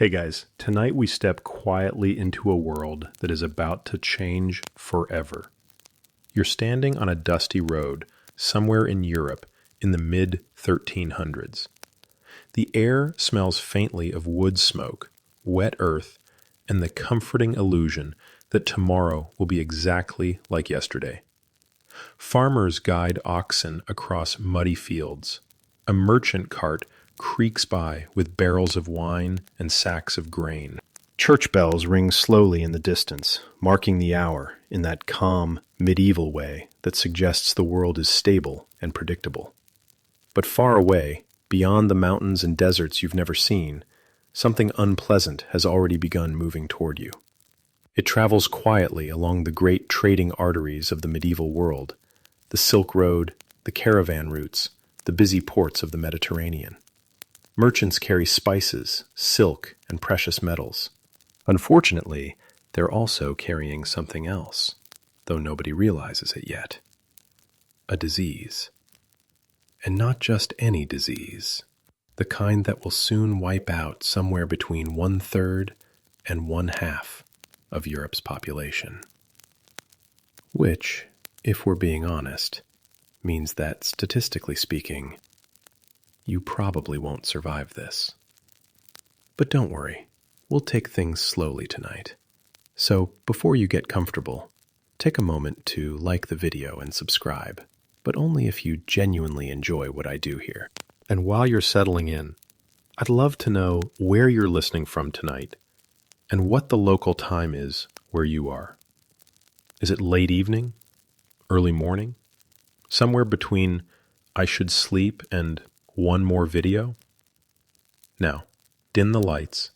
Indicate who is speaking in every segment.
Speaker 1: Hey guys, tonight we step quietly into a world that is about to change forever. You're standing on a dusty road somewhere in Europe in the mid-1300s. The air smells faintly of wood smoke, wet earth, and the comforting illusion that tomorrow will be exactly like yesterday. Farmers guide oxen across muddy fields. A merchant cart creaks by with barrels of wine and sacks of grain. Church bells ring slowly in the distance, marking the hour in that calm, medieval way that suggests the world is stable and predictable. But far away, beyond the mountains and deserts you've never seen, something unpleasant has already begun moving toward you. It travels quietly along the great trading arteries of the medieval world, the Silk Road, the caravan routes, the busy ports of the Mediterranean. Merchants carry spices, silk, and precious metals. Unfortunately, they're also carrying something else, though nobody realizes it yet. A disease. And not just any disease, the kind that will soon wipe out somewhere between 1/3 and 1/2 of Europe's population. Which, if we're being honest, means that, statistically speaking, you probably won't survive this. But don't worry, we'll take things slowly tonight. So before you get comfortable, take a moment to like the video and subscribe, but only if you genuinely enjoy what I do here. And while you're settling in, I'd love to know where you're listening from tonight and what the local time is where you are. Is it late evening? Early morning? Somewhere between I should sleep and one more video? Now, dim the lights.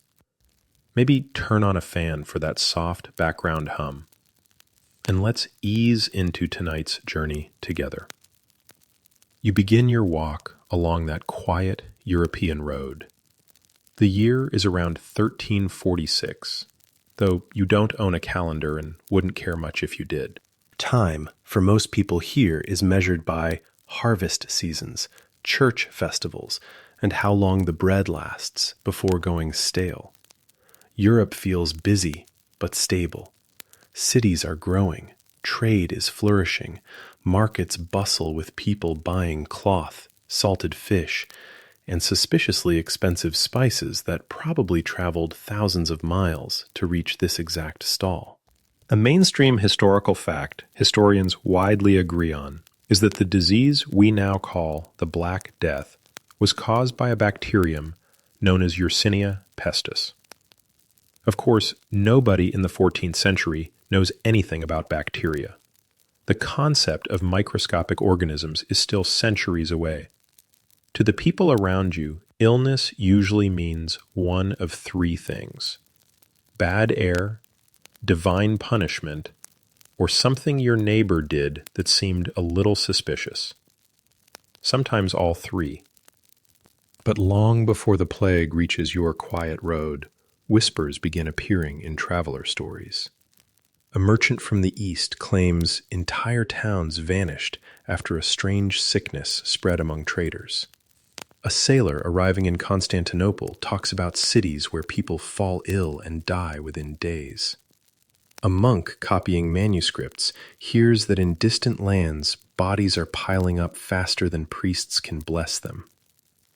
Speaker 1: Maybe turn on a fan for that soft background hum. And let's ease into tonight's journey together. You begin your walk along that quiet European road. The year is around 1346, though you don't own a calendar and wouldn't care much if you did. Time, for most people here, is measured by harvest seasons, church festivals, and how long the bread lasts before going stale. Europe feels busy but stable. Cities are growing, trade is flourishing, markets bustle with people buying cloth, salted fish, and suspiciously expensive spices that probably traveled thousands of miles to reach this exact stall. A mainstream historical fact historians widely agree on is that the disease we now call the Black Death was caused by a bacterium known as Yersinia pestis. Of course, nobody in the 14th century knows anything about bacteria. The concept of microscopic organisms is still centuries away. To the people around you, illness usually means one of three things: bad air, divine punishment, or something your neighbor did that seemed a little suspicious. Sometimes all three. But long before the plague reaches your quiet road, whispers begin appearing in traveler stories. A merchant from the east claims entire towns vanished after a strange sickness spread among traders. A sailor arriving in Constantinople talks about cities where people fall ill and die within days. A monk copying manuscripts hears that in distant lands, bodies are piling up faster than priests can bless them.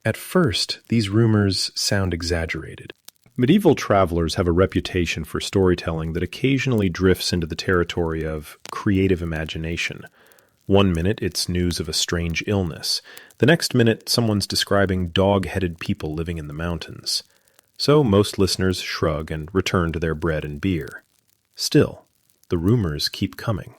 Speaker 1: At first, these rumors sound exaggerated. Medieval travelers have a reputation for storytelling that occasionally drifts into the territory of creative imagination. One minute, it's news of a strange illness. The next minute, someone's describing dog-headed people living in the mountains. So most listeners shrug and return to their bread and beer. Still, the rumors keep coming.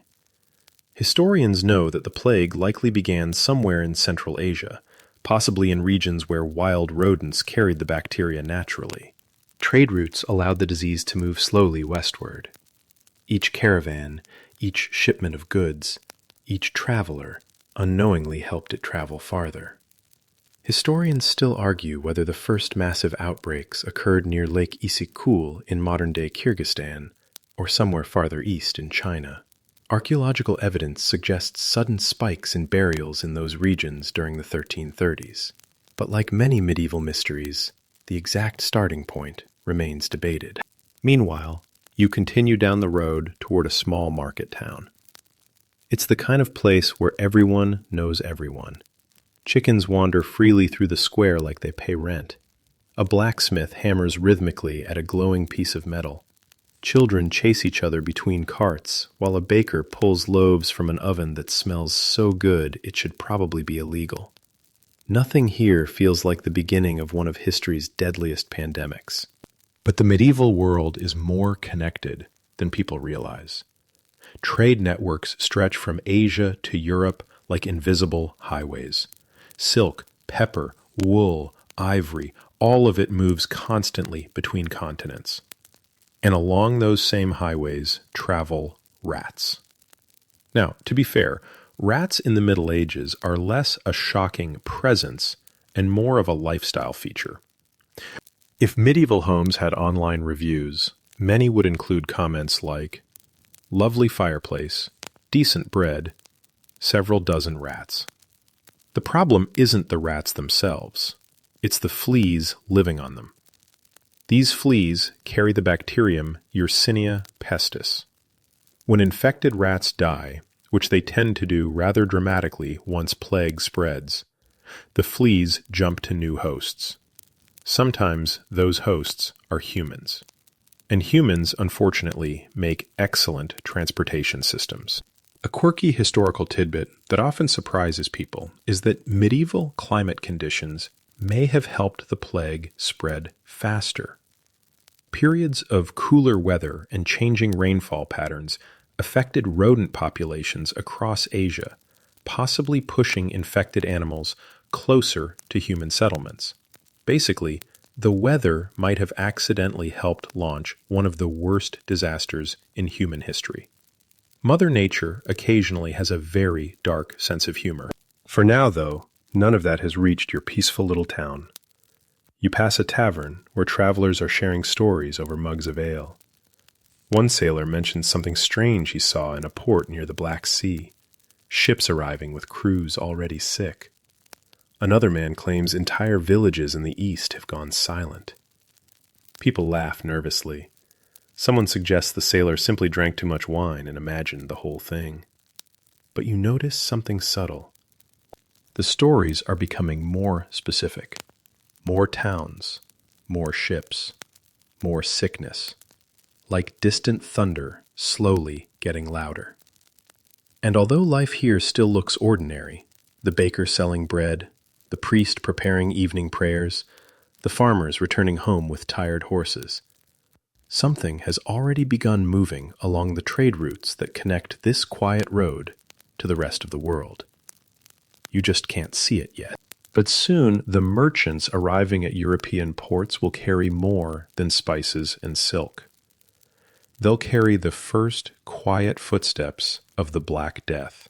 Speaker 1: Historians know that the plague likely began somewhere in Central Asia, possibly in regions where wild rodents carried the bacteria naturally. Trade routes allowed the disease to move slowly westward. Each caravan, each shipment of goods, each traveler unknowingly helped it travel farther. Historians still argue whether the first massive outbreaks occurred near Lake Issyk-Kul in modern-day Kyrgyzstan, or somewhere farther east in China. Archaeological evidence suggests sudden spikes in burials in those regions during the 1330s. But like many medieval mysteries, the exact starting point remains debated. Meanwhile, you continue down the road toward a small market town. It's the kind of place where everyone knows everyone. Chickens wander freely through the square like they pay rent. A blacksmith hammers rhythmically at a glowing piece of metal. Children chase each other between carts, while a baker pulls loaves from an oven that smells so good it should probably be illegal. Nothing here feels like the beginning of one of history's deadliest pandemics. But the medieval world is more connected than people realize. Trade networks stretch from Asia to Europe like invisible highways. Silk, pepper, wool, ivory, all of it moves constantly between continents. And along those same highways travel rats. Now, to be fair, rats in the Middle Ages are less a shocking presence and more of a lifestyle feature. If medieval homes had online reviews, many would include comments like, "Lovely fireplace, decent bread, several dozen rats." The problem isn't the rats themselves, it's the fleas living on them. These fleas carry the bacterium Yersinia pestis. When infected rats die, which they tend to do rather dramatically once plague spreads, the fleas jump to new hosts. Sometimes those hosts are humans. And humans, unfortunately, make excellent transportation systems. A quirky historical tidbit that often surprises people is that medieval climate conditions may have helped the plague spread faster. Periods of cooler weather and changing rainfall patterns affected rodent populations across Asia, possibly pushing infected animals closer to human settlements. Basically, the weather might have accidentally helped launch one of the worst disasters in human history. Mother Nature occasionally has a very dark sense of humor. For now, though, none of that has reached your peaceful little town. You pass a tavern where travelers are sharing stories over mugs of ale. One sailor mentions something strange he saw in a port near the Black Sea, ships arriving with crews already sick. Another man claims entire villages in the east have gone silent. People laugh nervously. Someone suggests the sailor simply drank too much wine and imagined the whole thing. But you notice something subtle. The stories are becoming more specific. More towns, more ships, more sickness. Like distant thunder, slowly getting louder. And although life here still looks ordinary, the baker selling bread, the priest preparing evening prayers, the farmers returning home with tired horses, something has already begun moving along the trade routes that connect this quiet road to the rest of the world. You just can't see it yet. But soon, the merchants arriving at European ports will carry more than spices and silk. They'll carry the first quiet footsteps of the Black Death.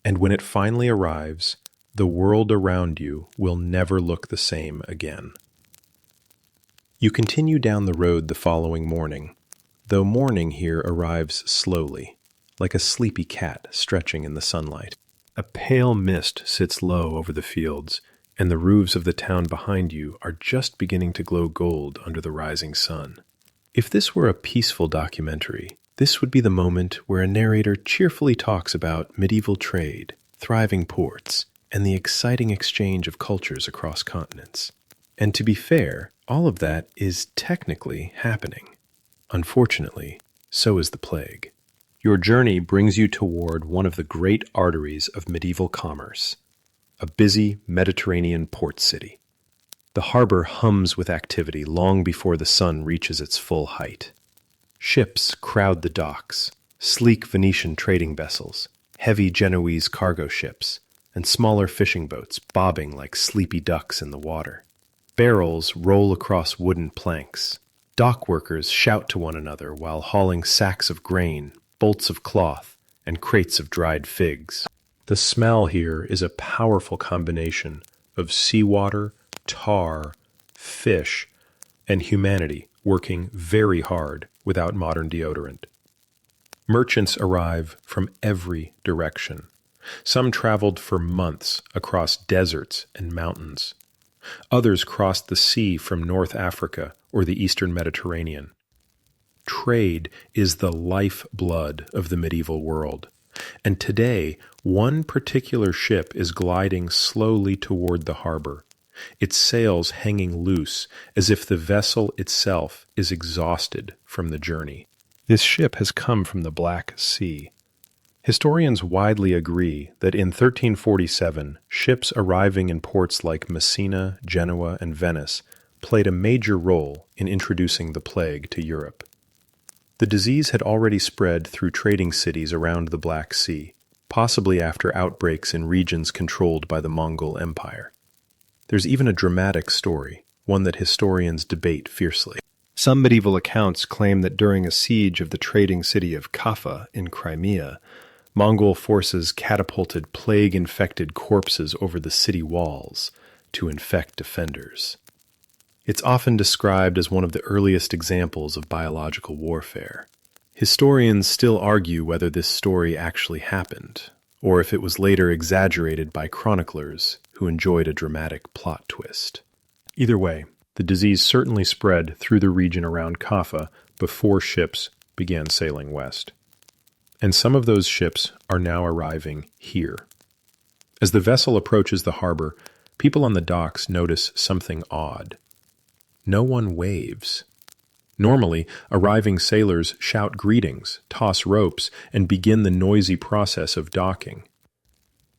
Speaker 1: And when it finally arrives, the world around you will never look the same again. You continue down the road the following morning, though morning here arrives slowly, like a sleepy cat stretching in the sunlight. A pale mist sits low over the fields, and the roofs of the town behind you are just beginning to glow gold under the rising sun. If this were a peaceful documentary, this would be the moment where a narrator cheerfully talks about medieval trade, thriving ports, and the exciting exchange of cultures across continents. And to be fair, all of that is technically happening. Unfortunately, so is the plague. Your journey brings you toward one of the great arteries of medieval commerce, a busy Mediterranean port city. The harbor hums with activity long before the sun reaches its full height. Ships crowd the docks, sleek Venetian trading vessels, heavy Genoese cargo ships, and smaller fishing boats bobbing like sleepy ducks in the water. Barrels roll across wooden planks. Dock workers shout to one another while hauling sacks of grain, bolts of cloth, and crates of dried figs. The smell here is a powerful combination of seawater, tar, fish, and humanity working very hard without modern deodorant. Merchants arrive from every direction. Some traveled for months across deserts and mountains. Others crossed the sea from North Africa or the Eastern Mediterranean. Trade is the lifeblood of the medieval world, and today one particular ship is gliding slowly toward the harbor, its sails hanging loose as if the vessel itself is exhausted from the journey. This ship has come from the Black Sea. Historians widely agree that in 1347, ships arriving in ports like Messina, Genoa, and Venice played a major role in introducing the plague to Europe. The disease had already spread through trading cities around the Black Sea, possibly after outbreaks in regions controlled by the Mongol Empire. There's even a dramatic story, one that historians debate fiercely. Some medieval accounts claim that during a siege of the trading city of Kaffa in Crimea, Mongol forces catapulted plague-infected corpses over the city walls to infect defenders. It's often described as one of the earliest examples of biological warfare. Historians still argue whether this story actually happened, or if it was later exaggerated by chroniclers who enjoyed a dramatic plot twist. Either way, the disease certainly spread through the region around Kaffa before ships began sailing west. And some of those ships are now arriving here. As the vessel approaches the harbor, people on the docks notice something odd. No one waves. Normally, arriving sailors shout greetings, toss ropes, and begin the noisy process of docking.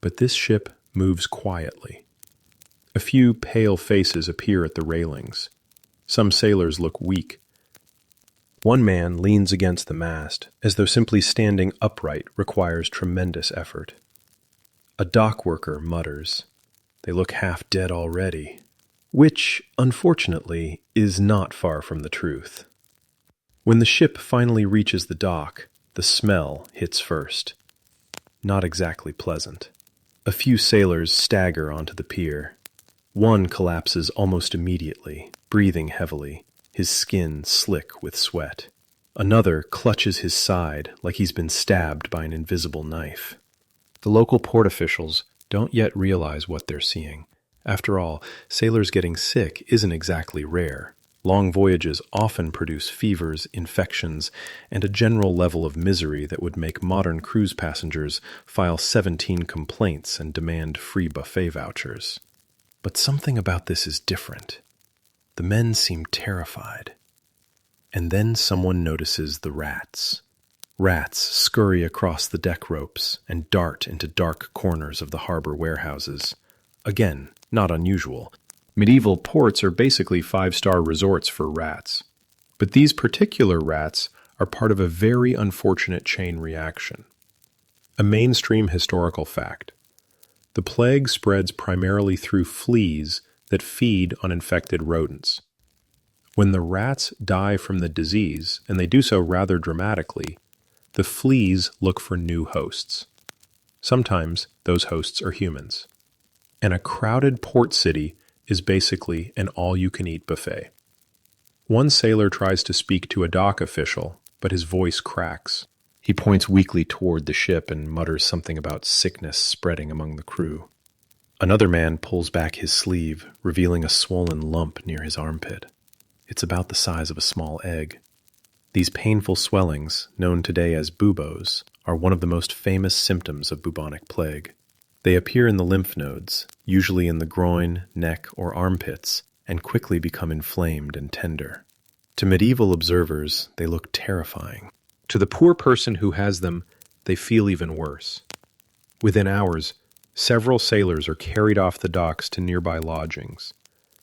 Speaker 1: But this ship moves quietly. A few pale faces appear at the railings. Some sailors look weak. One man leans against the mast, as though simply standing upright requires tremendous effort. A dock worker mutters, "They look half dead already," which, unfortunately, is not far from the truth. When the ship finally reaches the dock, the smell hits first. Not exactly pleasant. A few sailors stagger onto the pier. One collapses almost immediately, breathing heavily, his skin slick with sweat. Another clutches his side like he's been stabbed by an invisible knife. The local port officials don't yet realize what they're seeing. After all, sailors getting sick isn't exactly rare. Long voyages often produce fevers, infections, and a general level of misery that would make modern cruise passengers file 17 complaints and demand free buffet vouchers. But something about this is different. The men seem terrified. And then someone notices the rats. Rats scurry across the deck ropes and dart into dark corners of the harbor warehouses. Again, not unusual. Medieval ports are basically five-star resorts for rats. But these particular rats are part of a very unfortunate chain reaction. A mainstream historical fact. The plague spreads primarily through fleas that feed on infected rodents. When the rats die from the disease, and they do so rather dramatically, the fleas look for new hosts. Sometimes those hosts are humans. And a crowded port city is basically an all-you-can-eat buffet. One sailor tries to speak to a dock official, but his voice cracks. He points weakly toward the ship and mutters something about sickness spreading among the crew. Another man pulls back his sleeve, revealing a swollen lump near his armpit. It's about the size of a small egg. These painful swellings, known today as buboes, are one of the most famous symptoms of bubonic plague. They appear in the lymph nodes, usually in the groin, neck, or armpits, and quickly become inflamed and tender. To medieval observers, they look terrifying. To the poor person who has them, they feel even worse. Within hours, several sailors are carried off the docks to nearby lodgings.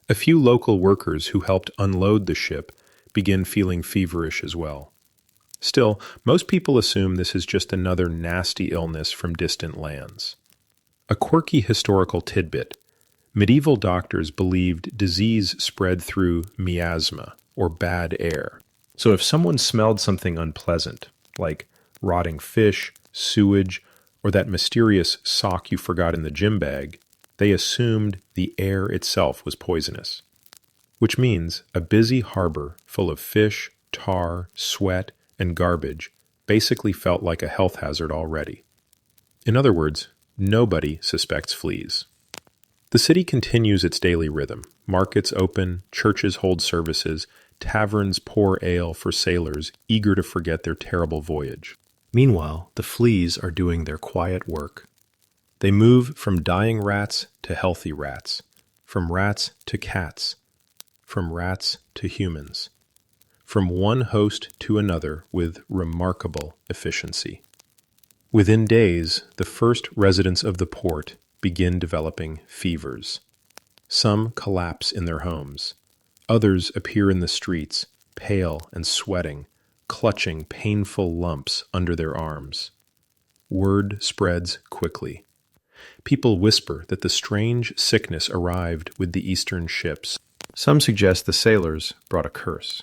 Speaker 1: A few local workers who helped unload the ship begin feeling feverish as well. Still, most people assume this is just another nasty illness from distant lands. A quirky historical tidbit. Medieval doctors believed disease spread through miasma, or bad air. So if someone smelled something unpleasant, like rotting fish, sewage, or that mysterious sock you forgot in the gym bag, they assumed the air itself was poisonous. Which means a busy harbor full of fish, tar, sweat, and garbage basically felt like a health hazard already. In other words, nobody suspects fleas. The city continues its daily rhythm. Markets open, churches hold services, taverns pour ale for sailors eager to forget their terrible voyage. Meanwhile, the fleas are doing their quiet work. They move from dying rats to healthy rats, from rats to cats, from rats to humans, from one host to another with remarkable efficiency. Within days, the first residents of the port begin developing fevers. Some collapse in their homes. Others appear in the streets, pale and sweating, clutching painful lumps under their arms. Word spreads quickly. People whisper that the strange sickness arrived with the eastern ships. Some suggest the sailors brought a curse.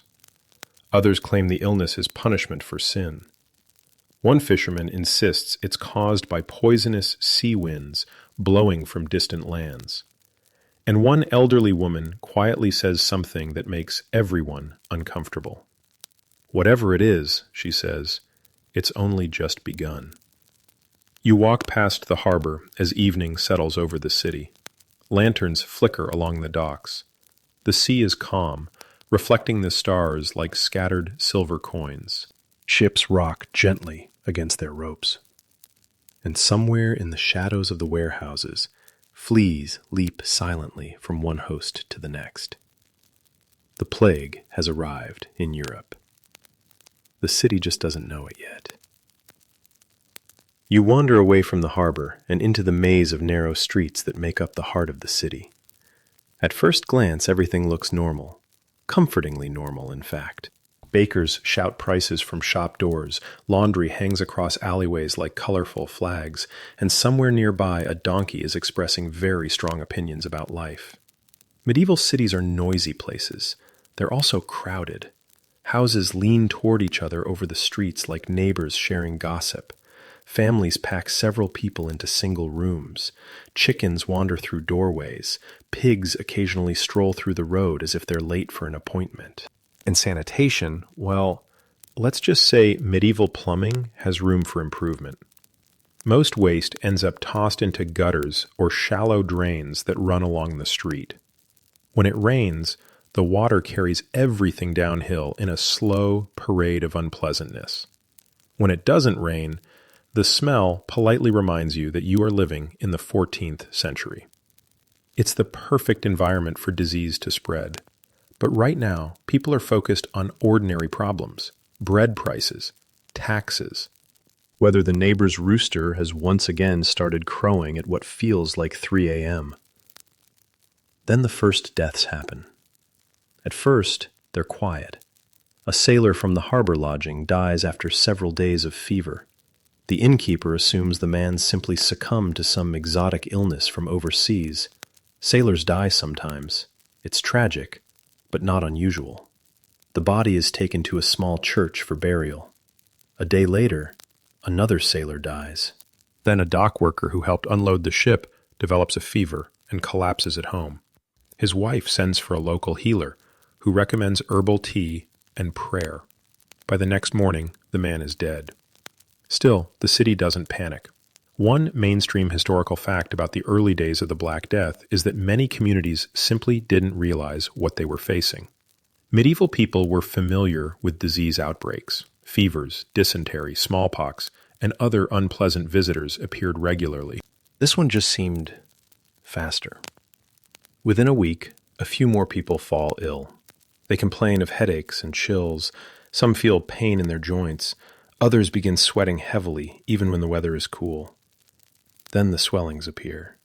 Speaker 1: Others claim the illness is punishment for sin. One fisherman insists it's caused by poisonous sea winds blowing from distant lands. And one elderly woman quietly says something that makes everyone uncomfortable. Whatever it is, she says, it's only just begun. You walk past the harbor as evening settles over the city. Lanterns flicker along the docks. The sea is calm, reflecting the stars like scattered silver coins. Ships rock gently against their ropes. And somewhere in the shadows of the warehouses, fleas leap silently from one host to the next. The plague has arrived in Europe. The city just doesn't know it yet. You wander away from the harbor and into the maze of narrow streets that make up the heart of the city. At first glance, everything looks normal. Comfortingly normal, in fact. Bakers shout prices from shop doors, laundry hangs across alleyways like colorful flags, and somewhere nearby a donkey is expressing very strong opinions about life. Medieval cities are noisy places. They're also crowded. Houses lean toward each other over the streets like neighbors sharing gossip. Families pack several people into single rooms. Chickens wander through doorways. Pigs occasionally stroll through the road as if they're late for an appointment. And sanitation, well, let's just say medieval plumbing has room for improvement. Most waste ends up tossed into gutters or shallow drains that run along the street. When it rains, the water carries everything downhill in a slow parade of unpleasantness. When it doesn't rain, the smell politely reminds you that you are living in the 14th century. It's the perfect environment for disease to spread. But right now, people are focused on ordinary problems, bread prices, taxes, whether the neighbor's rooster has once again started crowing at what feels like 3 a.m. Then the first deaths happen. At first, they're quiet. A sailor from the harbor lodging dies after several days of fever. The innkeeper assumes the man simply succumbed to some exotic illness from overseas. Sailors die sometimes. It's tragic, but not unusual. The body is taken to a small church for burial. A day later, another sailor dies. Then a dock worker who helped unload the ship develops a fever and collapses at home. His wife sends for a local healer, who recommends herbal tea and prayer. By the next morning, the man is dead. Still, the city doesn't panic. One mainstream historical fact about the early days of the Black Death is that many communities simply didn't realize what they were facing. Medieval people were familiar with disease outbreaks. Fevers, dysentery, smallpox, and other unpleasant visitors appeared regularly. This one just seemed faster. Within a week, a few more people fall ill. They complain of headaches and chills. Some feel pain in their joints. Others begin sweating heavily, even when the weather is cool. Then the swellings appear.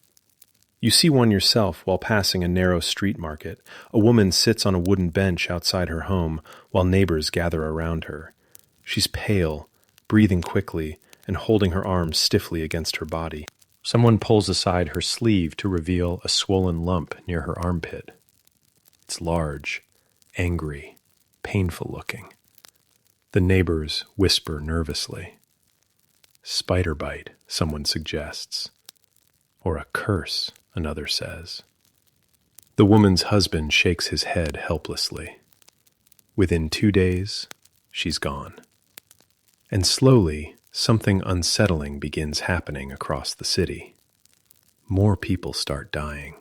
Speaker 1: You see one yourself while passing a narrow street market. A woman sits on a wooden bench outside her home while neighbors gather around her. She's pale, breathing quickly, and holding her arms stiffly against her body. Someone pulls aside her sleeve to reveal a swollen lump near her armpit. It's large, angry, painful looking. The neighbors whisper nervously. Spider bite, someone suggests. Or a curse, another says. The woman's husband shakes his head helplessly. Within 2 days, she's gone. And slowly, something unsettling begins happening across the city. More people start dying.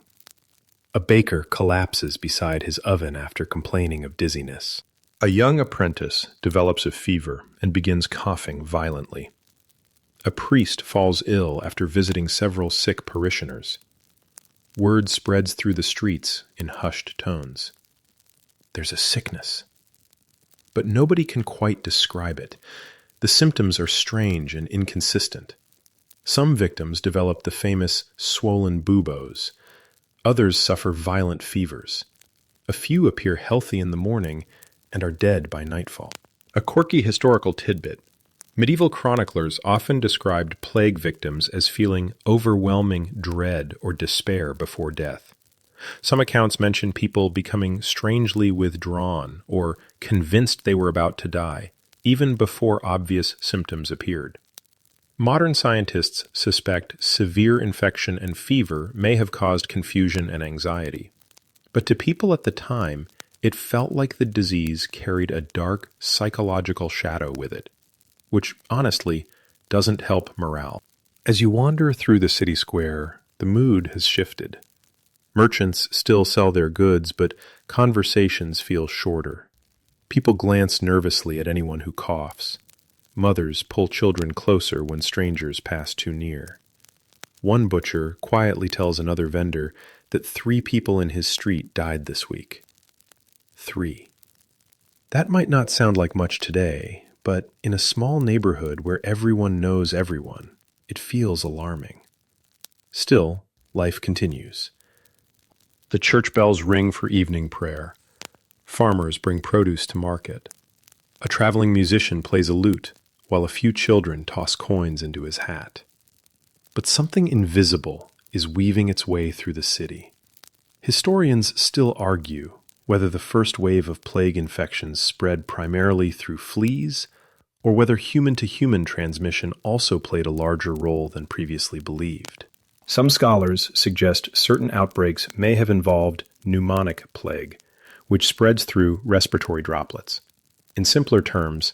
Speaker 1: A baker collapses beside his oven after complaining of dizziness. A young apprentice develops a fever and begins coughing violently. A priest falls ill after visiting several sick parishioners. Word spreads through the streets in hushed tones. There's a sickness. But nobody can quite describe it. The symptoms are strange and inconsistent. Some victims develop the famous swollen buboes. Others suffer violent fevers. A few appear healthy in the morning and are dead by nightfall. A quirky historical tidbit. Medieval chroniclers often described plague victims as feeling overwhelming dread or despair before death. Some accounts mention people becoming strangely withdrawn or convinced they were about to die, even before obvious symptoms appeared. Modern scientists suspect severe infection and fever may have caused confusion and anxiety. But to people at the time, it felt like the disease carried a dark psychological shadow with it, which honestly doesn't help morale. As you wander through the city square, the mood has shifted. Merchants still sell their goods, but conversations feel shorter. People glance nervously at anyone who coughs. Mothers pull children closer when strangers pass too near. One butcher quietly tells another vendor that 3 people in his street died this week. 3. That might not sound like much today, but in a small neighborhood where everyone knows everyone, it feels alarming. Still, life continues. The church bells ring for evening prayer. Farmers bring produce to market. A traveling musician plays a lute, while a few children toss coins into his hat. But something invisible is weaving its way through the city. Historians still argue whether the first wave of plague infections spread primarily through fleas, or whether human-to-human transmission also played a larger role than previously believed. Some scholars suggest certain outbreaks may have involved pneumonic plague, which spreads through respiratory droplets. In simpler terms,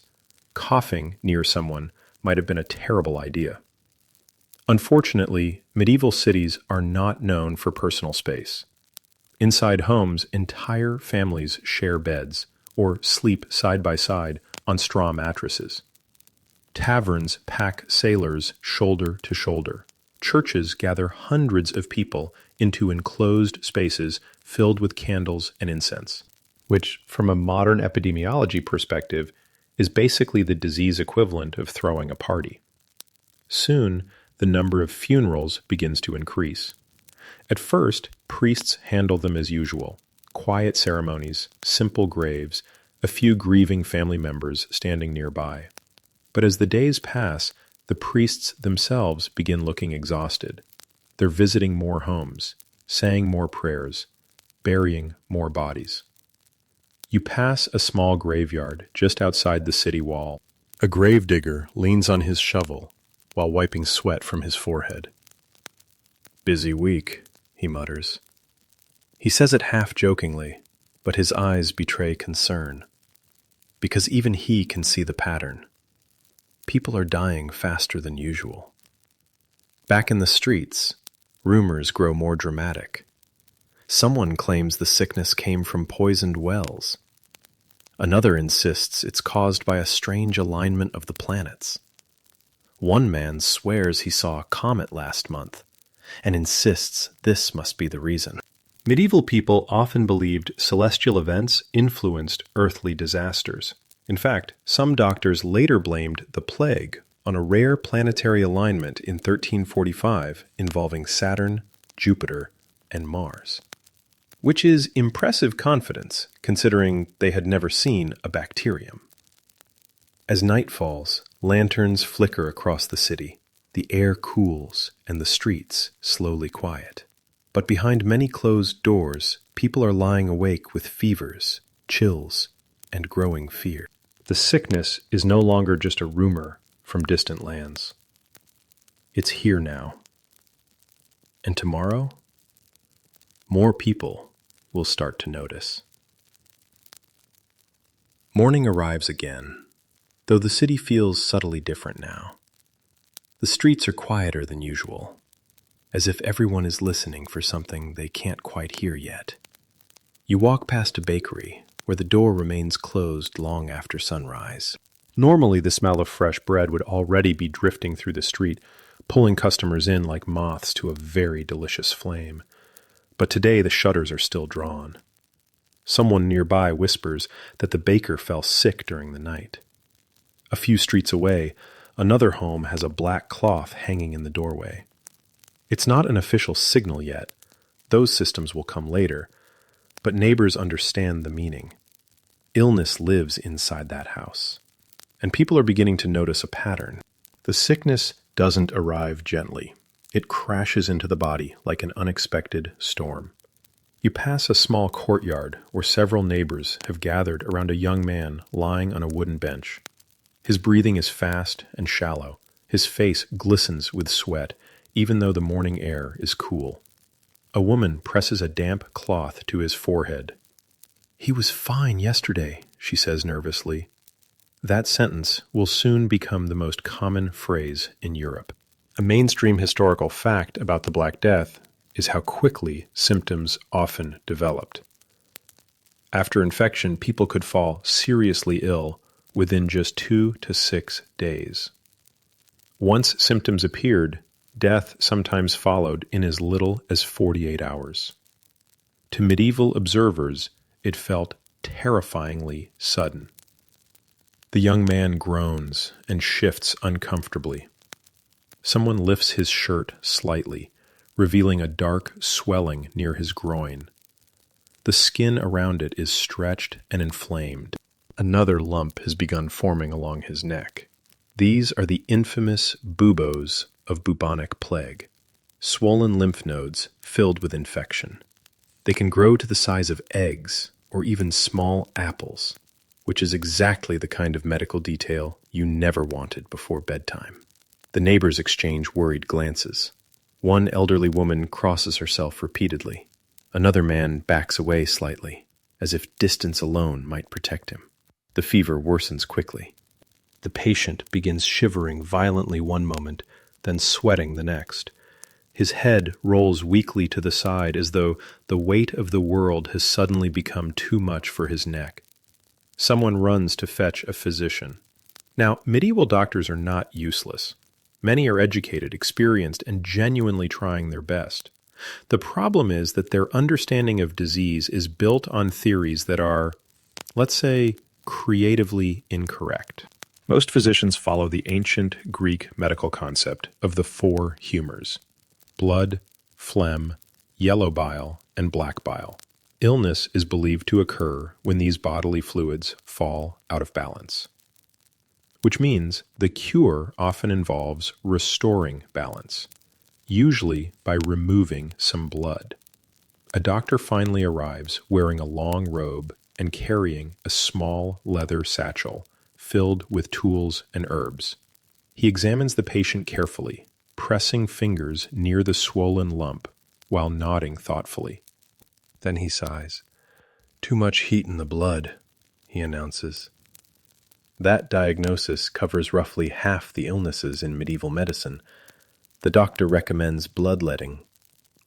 Speaker 1: coughing near someone might have been a terrible idea. Unfortunately, medieval cities are not known for personal space. Inside homes, entire families share beds or sleep side by side on straw mattresses. Taverns pack sailors shoulder to shoulder. Churches gather hundreds of people into enclosed spaces filled with candles and incense, which, from a modern epidemiology perspective, is basically the disease equivalent of throwing a party. Soon, the number of funerals begins to increase. At first, priests handle them as usual. Quiet ceremonies, simple graves, a few grieving family members standing nearby. But as the days pass, the priests themselves begin looking exhausted. They're visiting more homes, saying more prayers, burying more bodies. You pass a small graveyard just outside the city wall. A gravedigger leans on his shovel while wiping sweat from his forehead. "Busy week," he mutters. He says it half-jokingly, but his eyes betray concern. Because even he can see the pattern. People are dying faster than usual. Back in the streets, rumors grow more dramatic. Someone claims the sickness came from poisoned wells. Another insists it's caused by a strange alignment of the planets. One man swears he saw a comet last month and insists this must be the reason. Medieval people often believed celestial events influenced earthly disasters. In fact, some doctors later blamed the plague on a rare planetary alignment in 1345 involving Saturn, Jupiter, and Mars. Which is impressive confidence, considering they had never seen a bacterium. As night falls, lanterns flicker across the city. The air cools, and the streets slowly quiet. But behind many closed doors, people are lying awake with fevers, chills, and growing fear. The sickness is no longer just a rumor from distant lands. It's here now. And tomorrow, more people will start to notice. Morning arrives again, though the city feels subtly different now. The streets are quieter than usual. as if everyone is listening for something they can't quite hear yet. You walk past a bakery, where the door remains closed long after sunrise. Normally, the smell of fresh bread would already be drifting through the street, pulling customers in like moths to a very delicious flame. But today the shutters are still drawn. Someone nearby whispers that the baker fell sick during the night. A few streets away, another home has a black cloth hanging in the doorway. It's not an official signal yet. Those systems will come later, but neighbors understand the meaning. Illness lives inside that house, and people are beginning to notice a pattern. The sickness doesn't arrive gently. It crashes into the body like an unexpected storm. You pass a small courtyard where several neighbors have gathered around a young man lying on a wooden bench. His breathing is fast and shallow. His face glistens with sweat, even though the morning air is cool. A woman presses a damp cloth to his forehead. "He was fine yesterday," she says nervously. That sentence will soon become the most common phrase in Europe. A mainstream historical fact about the Black Death is how quickly symptoms often developed. After infection, people could fall seriously ill within just 2 to 6 days. Once symptoms appeared, death sometimes followed in as little as 48 hours. To medieval observers, it felt terrifyingly sudden. The young man groans and shifts uncomfortably. Someone lifts his shirt slightly, revealing a dark swelling near his groin. The skin around it is stretched and inflamed. Another lump has begun forming along his neck. These are the infamous buboes of bubonic plague, swollen lymph nodes filled with infection. They can grow to the size of eggs or even small apples, which is exactly the kind of medical detail you never wanted before bedtime. The neighbors exchange worried glances. One elderly woman crosses herself repeatedly. Another man backs away slightly, as if distance alone might protect him. The fever worsens quickly. The patient begins shivering violently one moment, then sweating the next. His head rolls weakly to the side as though the weight of the world has suddenly become too much for his neck. Someone runs to fetch a physician. Now, medieval doctors are not useless. Many are educated, experienced, and genuinely trying their best. The problem is that their understanding of disease is built on theories that are, let's say, creatively incorrect. Most physicians follow the ancient Greek medical concept of the 4 humors: blood, phlegm, yellow bile, and black bile. Illness is believed to occur when these bodily fluids fall out of balance, which means the cure often involves restoring balance, usually by removing some blood. A doctor finally arrives wearing a long robe and carrying a small leather satchel filled with tools and herbs. He examines the patient carefully, pressing fingers near the swollen lump while nodding thoughtfully. Then he sighs. "Too much heat in the blood," he announces. That diagnosis covers roughly half the illnesses in medieval medicine. The doctor recommends bloodletting.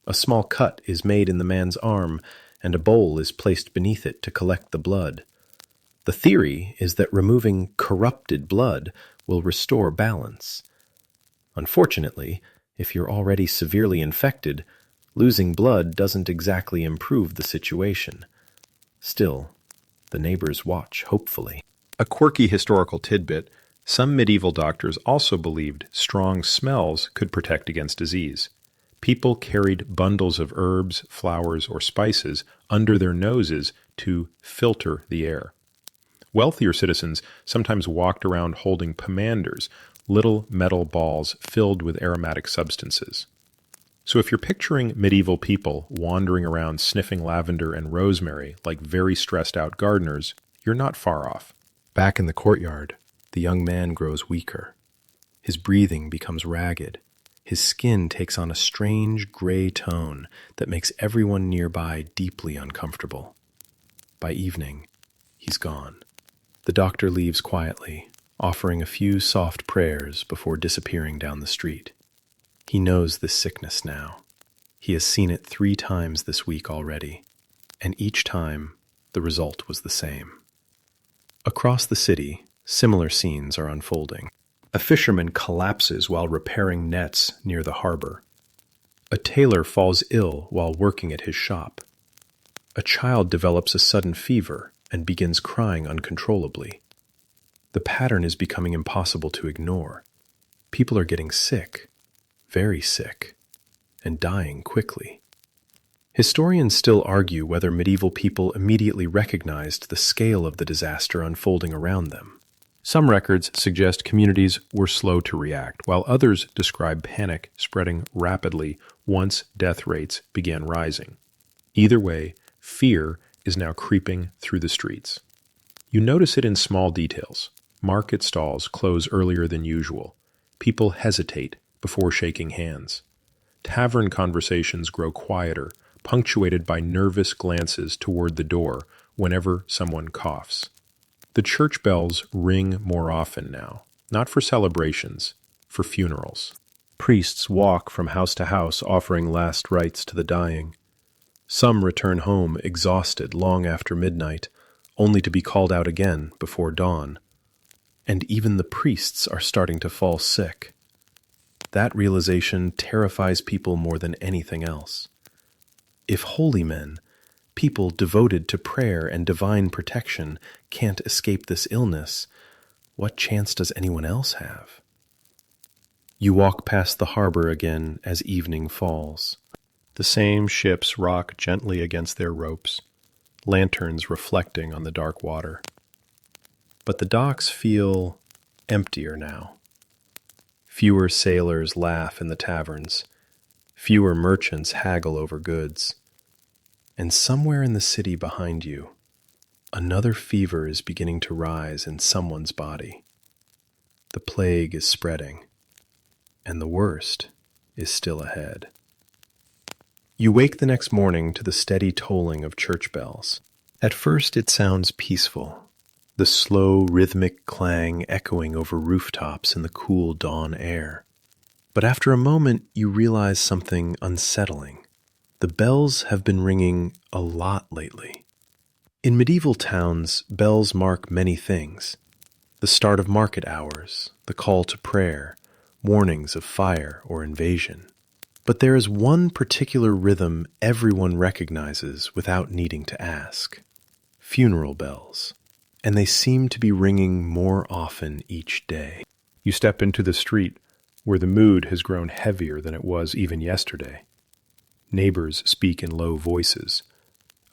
Speaker 1: A small cut is made in the man's arm, and a bowl is placed beneath it to collect the blood. The theory is that removing corrupted blood will restore balance. Unfortunately, if you're already severely infected, losing blood doesn't exactly improve the situation. Still, the neighbors watch hopefully. A quirky historical tidbit: some medieval doctors also believed strong smells could protect against disease. People carried bundles of herbs, flowers, or spices under their noses to filter the air. Wealthier citizens sometimes walked around holding pomanders, little metal balls filled with aromatic substances. So if you're picturing medieval people wandering around sniffing lavender and rosemary like very stressed out gardeners, you're not far off. Back in the courtyard, the young man grows weaker. His breathing becomes ragged. His skin takes on a strange gray tone that makes everyone nearby deeply uncomfortable. By evening, he's gone. The doctor leaves quietly, offering a few soft prayers before disappearing down the street. He knows this sickness now. He has seen it 3 times this week already, and each time the result was the same. Across the city, similar scenes are unfolding. A fisherman collapses while repairing nets near the harbor. A tailor falls ill while working at his shop. A child develops a sudden fever and begins crying uncontrollably. The pattern is becoming impossible to ignore. People are getting sick, very sick, and dying quickly. Historians still argue whether medieval people immediately recognized the scale of the disaster unfolding around them. Some records suggest communities were slow to react, while others describe panic spreading rapidly once death rates began rising. Either way, fear is now creeping through the streets. You notice it in small details. Market stalls close earlier than usual. People hesitate before shaking hands. Tavern conversations grow quieter, punctuated by nervous glances toward the door whenever someone coughs. The church bells ring more often now, not for celebrations, for funerals. Priests walk from house to house offering last rites to the dying. Some return home exhausted long after midnight, only to be called out again before dawn. And even the priests are starting to fall sick. That realization terrifies people more than anything else. If holy men, people devoted to prayer and divine protection, can't escape this illness, what chance does anyone else have? You walk past the harbor again as evening falls. The same ships rock gently against their ropes, lanterns reflecting on the dark water. But the docks feel emptier now. Fewer sailors laugh in the taverns. Fewer merchants haggle over goods. And somewhere in the city behind you, another fever is beginning to rise in someone's body. The plague is spreading, and the worst is still ahead. You wake the next morning to the steady tolling of church bells. At first it sounds peaceful, the slow rhythmic clang echoing over rooftops in the cool dawn air. But after a moment you realize something unsettling. The bells have been ringing a lot lately. In medieval towns, bells mark many things. The start of market hours, the call to prayer, warnings of fire or invasion. But there is one particular rhythm everyone recognizes without needing to ask. Funeral bells. And they seem to be ringing more often each day. You step into the street, where the mood has grown heavier than it was even yesterday. Neighbors speak in low voices.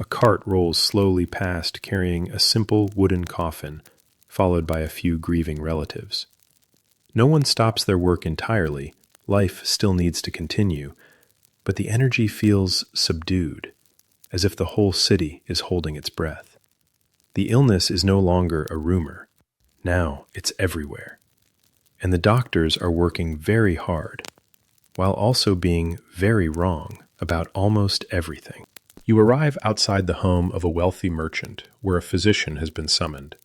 Speaker 1: A cart rolls slowly past carrying a simple wooden coffin, followed by a few grieving relatives. No one stops their work entirely. Life still needs to continue, but the energy feels subdued, as if the whole city is holding its breath. The illness is no longer a rumor. Now it's everywhere. And the doctors are working very hard, while also being very wrong about almost everything. You arrive outside the home of a wealthy merchant, where a physician has been summoned.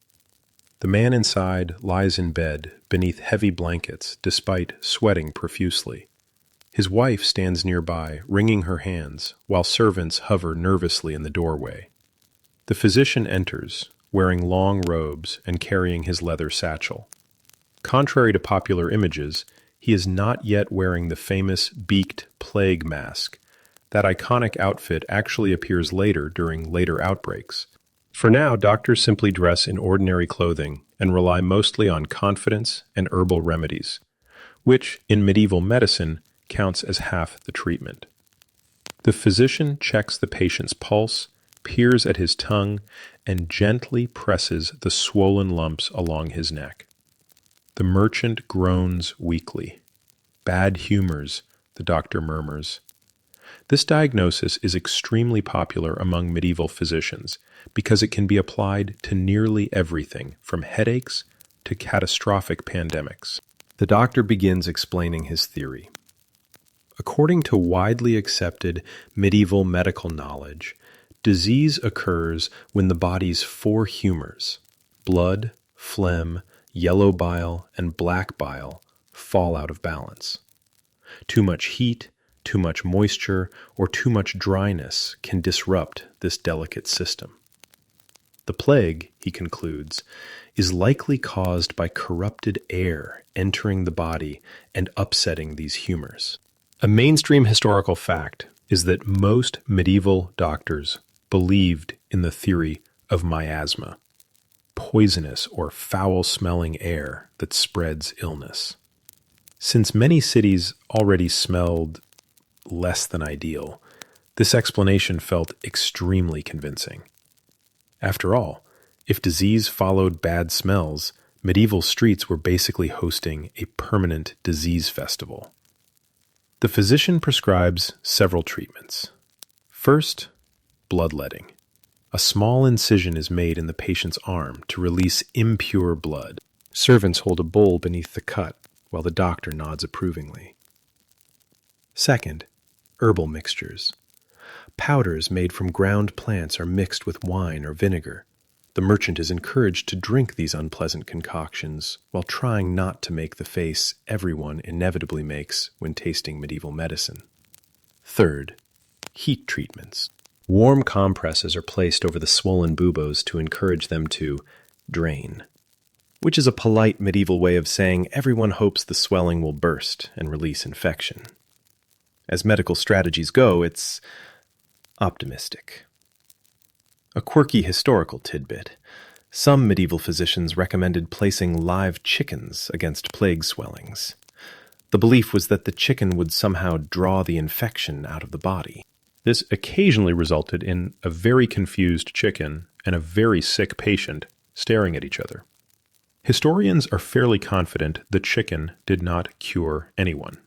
Speaker 1: The man inside lies in bed beneath heavy blankets despite sweating profusely. His wife stands nearby, wringing her hands, while servants hover nervously in the doorway. The physician enters, wearing long robes and carrying his leather satchel. Contrary to popular images, he is not yet wearing the famous beaked plague mask. That iconic outfit actually appears later during later outbreaks. For now, doctors simply dress in ordinary clothing and rely mostly on confidence and herbal remedies, which, in medieval medicine, counts as half the treatment. The physician checks the patient's pulse, peers at his tongue, and gently presses the swollen lumps along his neck. The merchant groans weakly. Bad humors, the doctor murmurs. This diagnosis is extremely popular among medieval physicians because it can be applied to nearly everything from headaches to catastrophic pandemics. The doctor begins explaining his theory. According to widely accepted medieval medical knowledge, disease occurs when the body's 4 humors, blood, phlegm, yellow bile, and black bile, fall out of balance. Too much heat, too much moisture, or too much dryness can disrupt this delicate system. The plague, he concludes, is likely caused by corrupted air entering the body and upsetting these humors. A mainstream historical fact is that most medieval doctors believed in the theory of miasma, poisonous or foul-smelling air that spreads illness. Since many cities already smelled less than ideal, this explanation felt extremely convincing. After all, if disease followed bad smells, medieval streets were basically hosting a permanent disease festival. The physician prescribes several treatments. First, bloodletting. A small incision is made in the patient's arm to release impure blood. Servants hold a bowl beneath the cut, while the doctor nods approvingly. Second, herbal mixtures. Powders made from ground plants are mixed with wine or vinegar. The merchant is encouraged to drink these unpleasant concoctions while trying not to make the face everyone inevitably makes when tasting medieval medicine. Third, heat treatments. Warm compresses are placed over the swollen buboes to encourage them to drain, which is a polite medieval way of saying everyone hopes the swelling will burst and release infection. As medical strategies go, it's optimistic. A quirky historical tidbit. Some medieval physicians recommended placing live chickens against plague swellings. The belief was that the chicken would somehow draw the infection out of the body. This occasionally resulted in a very confused chicken and a very sick patient staring at each other. Historians are fairly confident the chicken did not cure anyone.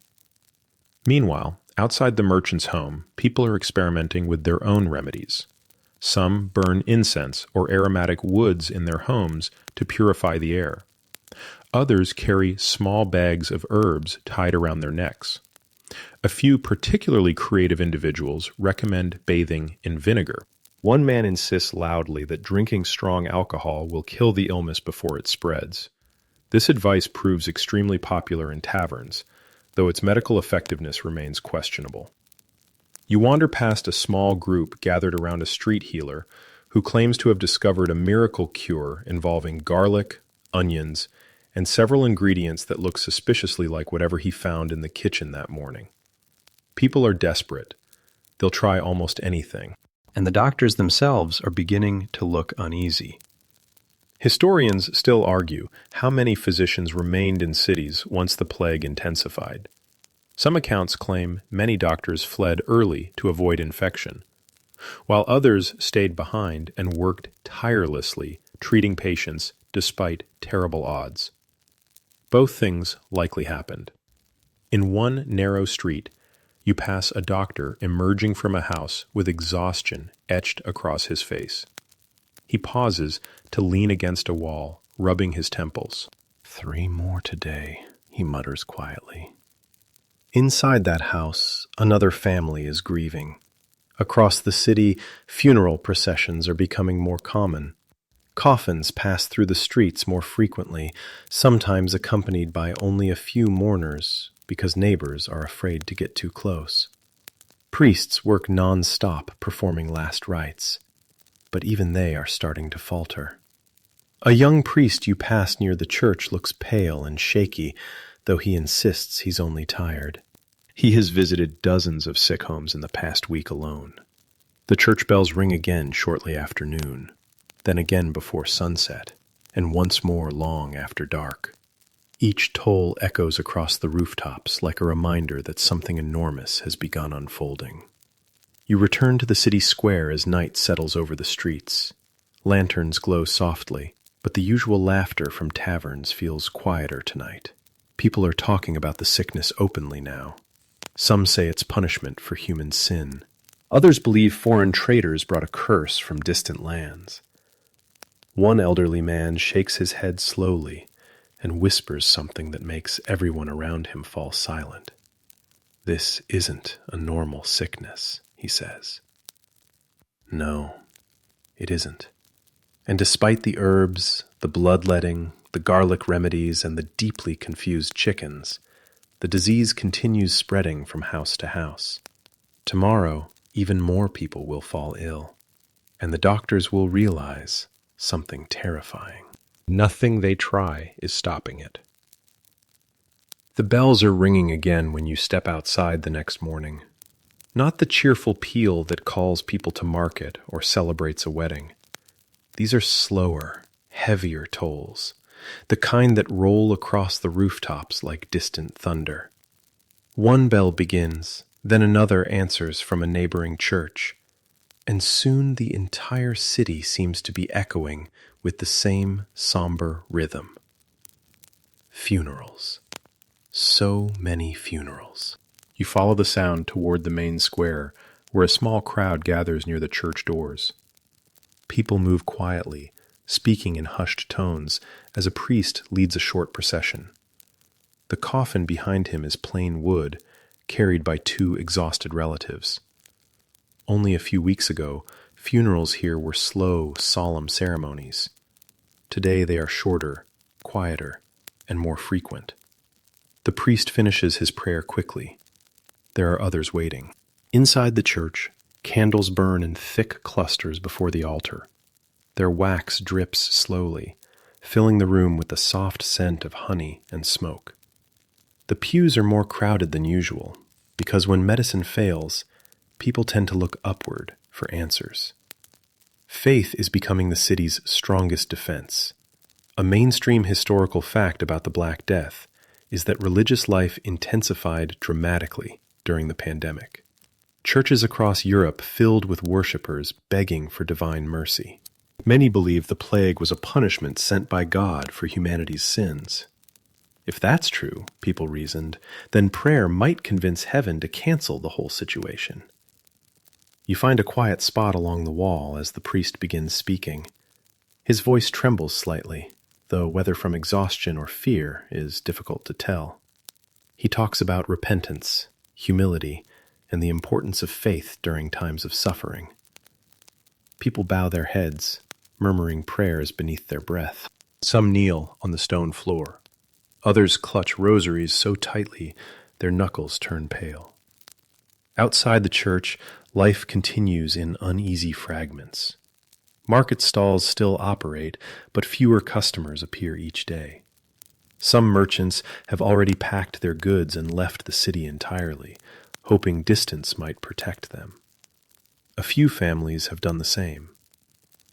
Speaker 1: Meanwhile, outside the merchant's home, people are experimenting with their own remedies. Some burn incense or aromatic woods in their homes to purify the air. Others carry small bags of herbs tied around their necks. A few particularly creative individuals recommend bathing in vinegar. One man insists loudly that drinking strong alcohol will kill the illness before it spreads. This advice proves extremely popular in taverns, though its medical effectiveness remains questionable. You wander past a small group gathered around a street healer who claims to have discovered a miracle cure involving garlic, onions, and several ingredients that look suspiciously like whatever he found in the kitchen that morning. People are desperate. They'll try almost anything. And the doctors themselves are beginning to look uneasy. Historians still argue how many physicians remained in cities once the plague intensified. Some accounts claim many doctors fled early to avoid infection, while others stayed behind and worked tirelessly treating patients despite terrible odds. Both things likely happened. In one narrow street, you pass a doctor emerging from a house with exhaustion etched across his face. He pauses to lean against a wall, rubbing his temples. 3 more today, he mutters quietly. Inside that house, another family is grieving. Across the city, funeral processions are becoming more common. Coffins pass through the streets more frequently, sometimes accompanied by only a few mourners, because neighbors are afraid to get too close. Priests work non-stop performing last rites, but even they are starting to falter. A young priest you pass near the church looks pale and shaky, though he insists he's only tired. He has visited dozens of sick homes in the past week alone. The church bells ring again shortly after noon, then again before sunset, and once more long after dark. Each toll echoes across the rooftops like a reminder that something enormous has begun unfolding. You return to the city square as night settles over the streets. Lanterns glow softly, but the usual laughter from taverns feels quieter tonight. People are talking about the sickness openly now. Some say it's punishment for human sin. Others believe foreign traders brought a curse from distant lands. One elderly man shakes his head slowly and whispers something that makes everyone around him fall silent. "This isn't a normal sickness," he says. No, it isn't. And despite the herbs, the bloodletting, the garlic remedies, and the deeply confused chickens, The disease continues spreading from house to house. Tomorrow, even more people will fall ill, and the doctors will realize something terrifying. Nothing they try is stopping it. The bells are ringing again when you step outside the next morning. Not the cheerful peal that calls people to market or celebrates a wedding. These are slower, heavier tolls, the kind that roll across the rooftops like distant thunder. One bell begins, then another answers from a neighboring church, and soon the entire city seems to be echoing with the same somber rhythm. Funerals. So many funerals. You follow the sound toward the main square, where a small crowd gathers near the church doors. People move quietly, speaking in hushed tones, as a priest leads a short procession. The coffin behind him is plain wood, carried by two exhausted relatives. Only a few weeks ago, funerals here were slow, solemn ceremonies. Today they are shorter, quieter, and more frequent. The priest finishes his prayer quickly. There are others waiting. Inside the church, candles burn in thick clusters before the altar. Their wax drips slowly, filling the room with the soft scent of honey and smoke. The pews are more crowded than usual, because when medicine fails, people tend to look upward for answers. Faith is becoming the city's strongest defense. A mainstream historical fact about the Black Death is that religious life intensified dramatically during the pandemic. Churches across Europe filled with worshippers begging for divine mercy. Many believe the plague was a punishment sent by God for humanity's sins. If that's true, people reasoned, then prayer might convince heaven to cancel the whole situation. You find a quiet spot along the wall as the priest begins speaking. His voice trembles slightly, though whether from exhaustion or fear is difficult to tell. He talks about repentance, humility, and the importance of faith during times of suffering. People bow their heads, murmuring prayers beneath their breath. Some kneel on the stone floor. Others clutch rosaries so tightly their knuckles turn pale. Outside the church, life continues in uneasy fragments. Market stalls still operate, but fewer customers appear each day. Some merchants have already packed their goods and left the city entirely, hoping distance might protect them. A few families have done the same.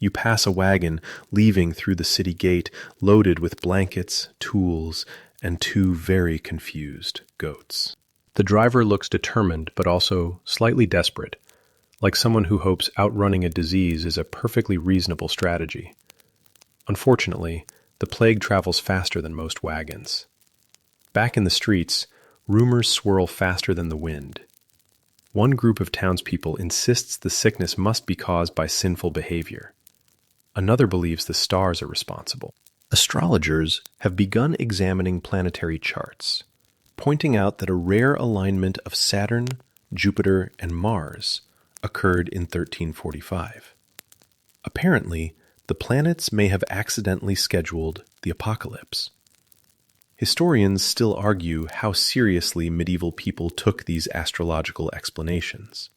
Speaker 1: You pass a wagon leaving through the city gate loaded with blankets, tools, and two very confused goats. The driver looks determined but also slightly desperate, like someone who hopes outrunning a disease is a perfectly reasonable strategy. Unfortunately, the plague travels faster than most wagons. Back in the streets, rumors swirl faster than the wind. One group of townspeople insists the sickness must be caused by sinful behavior. Another believes the stars are responsible. Astrologers have begun examining planetary charts, pointing out that a rare alignment of Saturn, Jupiter, and Mars occurred in 1345. Apparently, the planets may have accidentally scheduled the apocalypse. Historians still argue how seriously medieval people took these astrological explanations.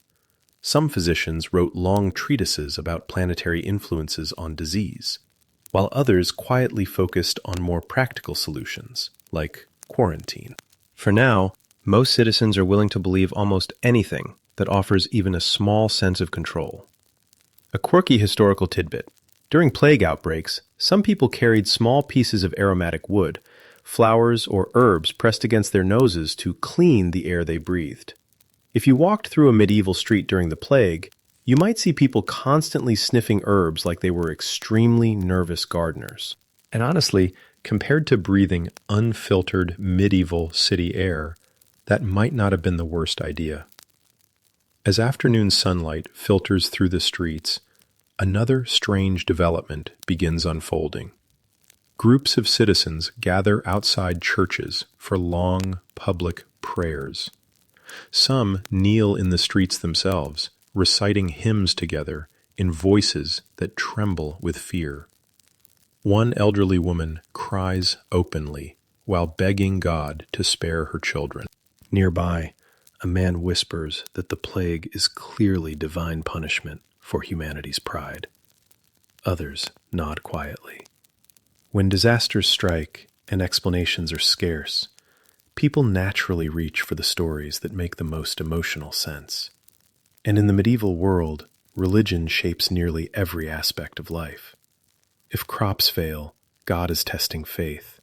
Speaker 1: Some physicians wrote long treatises about planetary influences on disease, while others quietly focused on more practical solutions, like quarantine. For now, most citizens are willing to believe almost anything that offers even a small sense of control. A quirky historical tidbit. During plague outbreaks, some people carried small pieces of aromatic wood, flowers, or herbs pressed against their noses to clean the air they breathed. If you walked through a medieval street during the plague, you might see people constantly sniffing herbs like they were extremely nervous gardeners. And honestly, compared to breathing unfiltered medieval city air, that might not have been the worst idea. As afternoon sunlight filters through the streets, another strange development begins unfolding. Groups of citizens gather outside churches for long public prayers. Some kneel in the streets themselves, reciting hymns together in voices that tremble with fear. One elderly woman cries openly, while begging God to spare her children. Nearby, a man whispers that the plague is clearly divine punishment for humanity's pride. Others nod quietly. When disasters strike and explanations are scarce, people naturally reach for the stories that make the most emotional sense. And in the medieval world, religion shapes nearly every aspect of life. If crops fail, God is testing faith.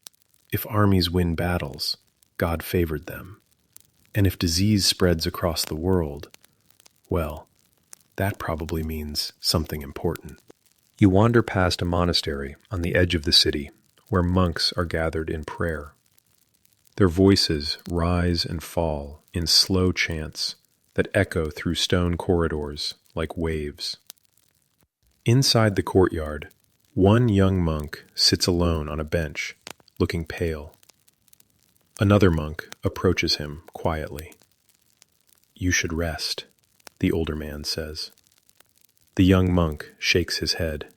Speaker 1: If armies win battles, God favored them. And if disease spreads across the world, well, that probably means something important. You wander past a monastery on the edge of the city, where monks are gathered in prayer. Their voices rise and fall in slow chants that echo through stone corridors like waves. Inside the courtyard, one young monk sits alone on a bench, looking pale. Another monk approaches him quietly. "You should rest," the older man says. The young monk shakes his head.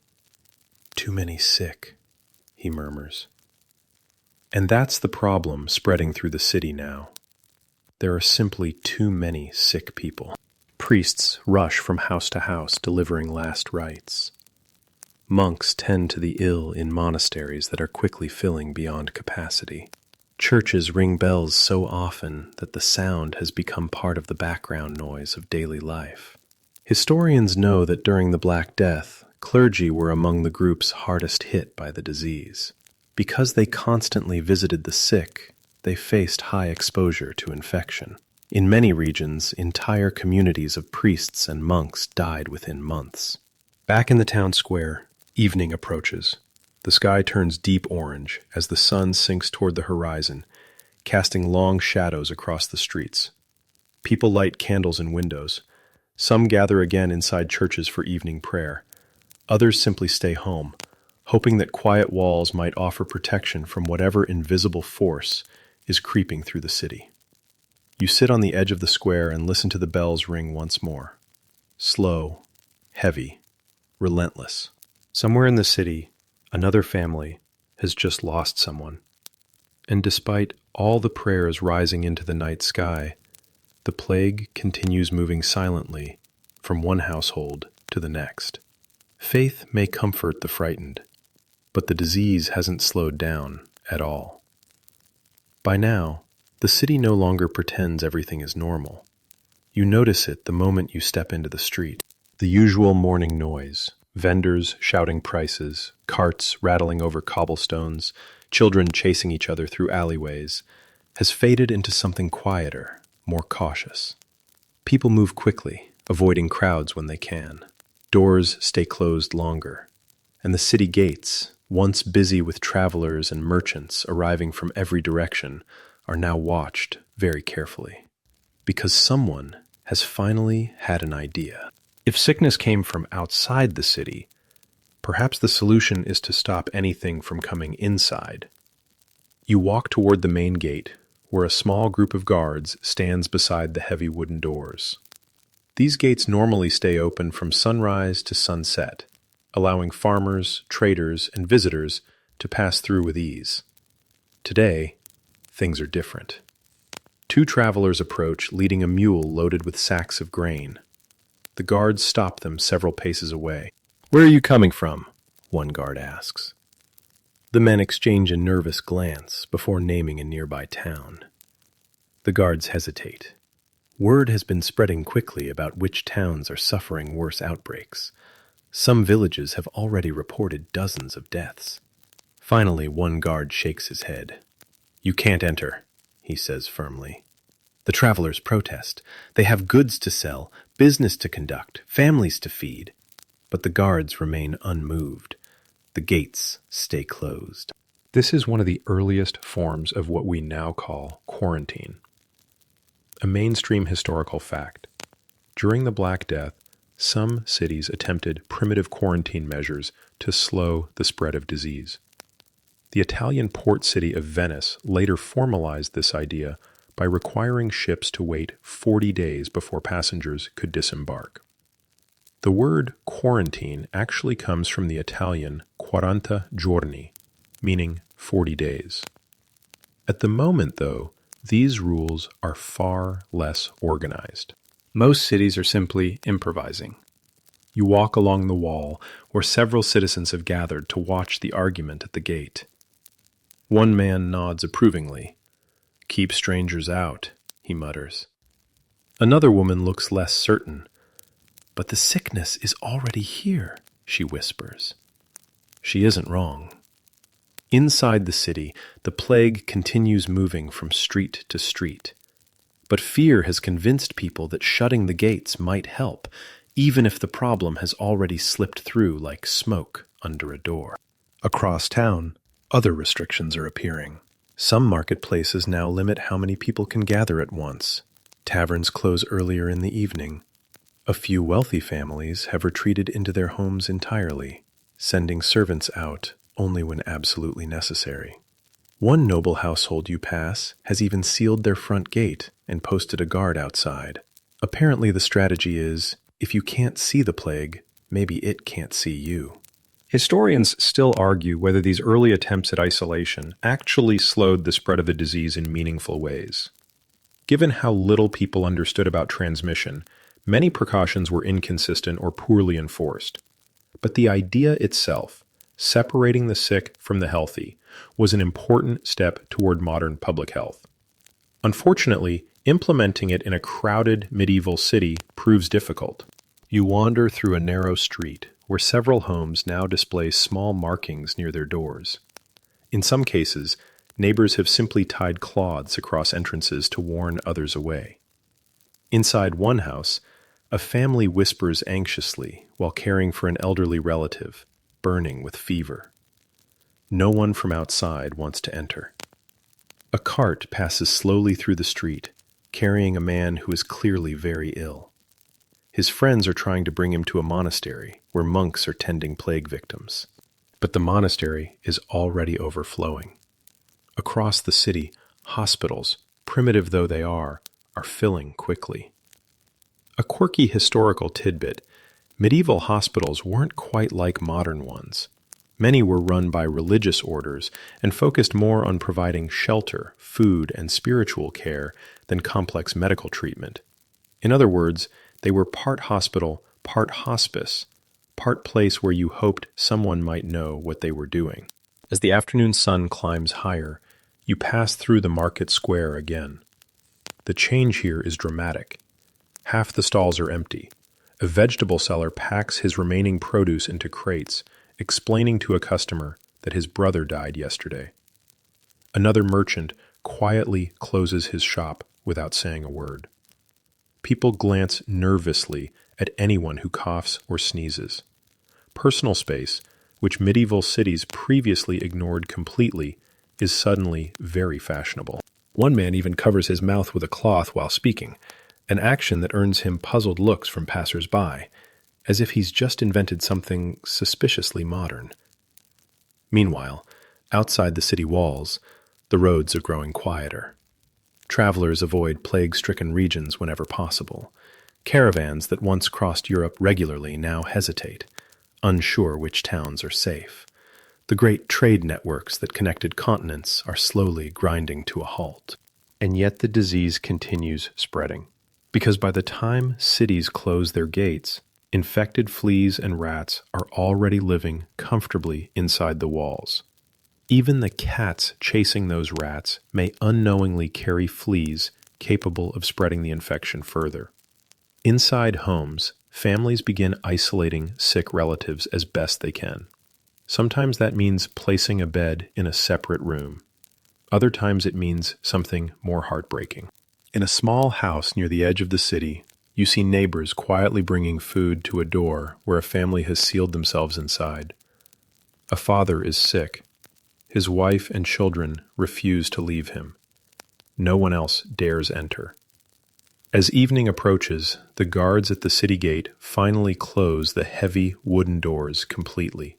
Speaker 1: "Too many sick," he murmurs. And that's the problem spreading through the city now. There are simply too many sick people. Priests rush from house to house delivering last rites. Monks tend to the ill in monasteries that are quickly filling beyond capacity. Churches ring bells so often that the sound has become part of the background noise of daily life. Historians know that during the Black Death, clergy were among the groups hardest hit by the disease. Because they constantly visited the sick, they faced high exposure to infection. In many regions, entire communities of priests and monks died within months. Back in the town square, evening approaches. The sky turns deep orange as the sun sinks toward the horizon, casting long shadows across the streets. People light candles in windows. Some gather again inside churches for evening prayer. Others simply stay home, hoping that quiet walls might offer protection from whatever invisible force is creeping through the city. You sit on the edge of the square and listen to the bells ring once more. Slow, heavy, relentless. Somewhere in the city, another family has just lost someone. And despite all the prayers rising into the night sky, the plague continues moving silently from one household to the next. Faith may comfort the frightened, but the disease hasn't slowed down at all. By now, the city no longer pretends everything is normal. You notice it the moment you step into the street. The usual morning noise, vendors shouting prices, carts rattling over cobblestones, children chasing each other through alleyways, has faded into something quieter, more cautious. People move quickly, avoiding crowds when they can. Doors stay closed longer, and the city gates, once busy with travelers and merchants arriving from every direction, are now watched very carefully. Because someone has finally had an idea. If sickness came from outside the city, perhaps the solution is to stop anything from coming inside. You walk toward the main gate, where a small group of guards stands beside the heavy wooden doors. These gates normally stay open from sunrise to sunset, allowing farmers, traders, and visitors to pass through with ease. Today, things are different. Two travelers approach leading a mule loaded with sacks of grain. The guards stop them several paces away. "Where are you coming from?" one guard asks. The men exchange a nervous glance before naming a nearby town. The guards hesitate. Word has been spreading quickly about which towns are suffering worse outbreaks. Some villages have already reported dozens of deaths. Finally, one guard shakes his head. "You can't enter," he says firmly. The travelers protest. They have goods to sell, business to conduct, families to feed. But the guards remain unmoved. The gates stay closed. This is one of the earliest forms of what we now call quarantine. A mainstream historical fact. During the Black Death, some cities attempted primitive quarantine measures to slow the spread of disease. The Italian port city of Venice later formalized this idea by requiring ships to wait 40 days before passengers could disembark. The word quarantine actually comes from the Italian 40 giorni, meaning 40 days. At the moment, though, these rules are far less organized. Most cities are simply improvising. You walk along the wall where several citizens have gathered to watch the argument at the gate. One man nods approvingly. "Keep strangers out," he mutters. Another woman looks less certain. "But the sickness is already here," she whispers. She isn't wrong. Inside the city, the plague continues moving from street to street. But fear has convinced people that shutting the gates might help, even if the problem has already slipped through like smoke under a door. Across town, other restrictions are appearing. Some marketplaces now limit how many people can gather at once. Taverns close earlier in the evening. A few wealthy families have retreated into their homes entirely, sending servants out only when absolutely necessary. One noble household you pass has even sealed their front gate and posted a guard outside. Apparently the strategy is, if you can't see the plague, maybe it can't see you. Historians still argue whether these early attempts at isolation actually slowed the spread of the disease in meaningful ways. Given how little people understood about transmission, many precautions were inconsistent or poorly enforced. But the idea itself, separating the sick from the healthy, was an important step toward modern public health. Unfortunately, implementing it in a crowded medieval city proves difficult. You wander through a narrow street where several homes now display small markings near their doors. In some cases, neighbors have simply tied cloths across entrances to warn others away. Inside one house, a family whispers anxiously while caring for an elderly relative, burning with fever. No one from outside wants to enter. A cart passes slowly through the street, carrying a man who is clearly very ill. His friends are trying to bring him to a monastery where monks are tending plague victims. But the monastery is already overflowing. Across the city, hospitals, primitive though they are filling quickly. A quirky historical tidbit: medieval hospitals weren't quite like modern ones. Many were run by religious orders and focused more on providing shelter, food, and spiritual care than complex medical treatment. In other words, they were part hospital, part hospice, part place where you hoped someone might know what they were doing. As the afternoon sun climbs higher, you pass through the market square again. The change here is dramatic. Half the stalls are empty. A vegetable seller packs his remaining produce into crates, explaining to a customer that his brother died yesterday. Another merchant quietly closes his shop without saying a word. People glance nervously at anyone who coughs or sneezes. Personal space, which medieval cities previously ignored completely, is suddenly very fashionable. One man even covers his mouth with a cloth while speaking, an action that earns him puzzled looks from passers-by, as if he's just invented something suspiciously modern. Meanwhile, outside the city walls, the roads are growing quieter. Travelers avoid plague-stricken regions whenever possible. Caravans that once crossed Europe regularly now hesitate, unsure which towns are safe. The great trade networks that connected continents are slowly grinding to a halt. And yet the disease continues spreading. Because by the time cities close their gates, infected fleas and rats are already living comfortably inside the walls. Even the cats chasing those rats may unknowingly carry fleas capable of spreading the infection further. Inside homes, families begin isolating sick relatives as best they can. Sometimes that means placing a bed in a separate room. Other times it means something more heartbreaking. In a small house near the edge of the city, you see neighbors quietly bringing food to a door where a family has sealed themselves inside. A father is sick. His wife and children refuse to leave him. No one else dares enter. As evening approaches, the guards at the city gate finally close the heavy wooden doors completely.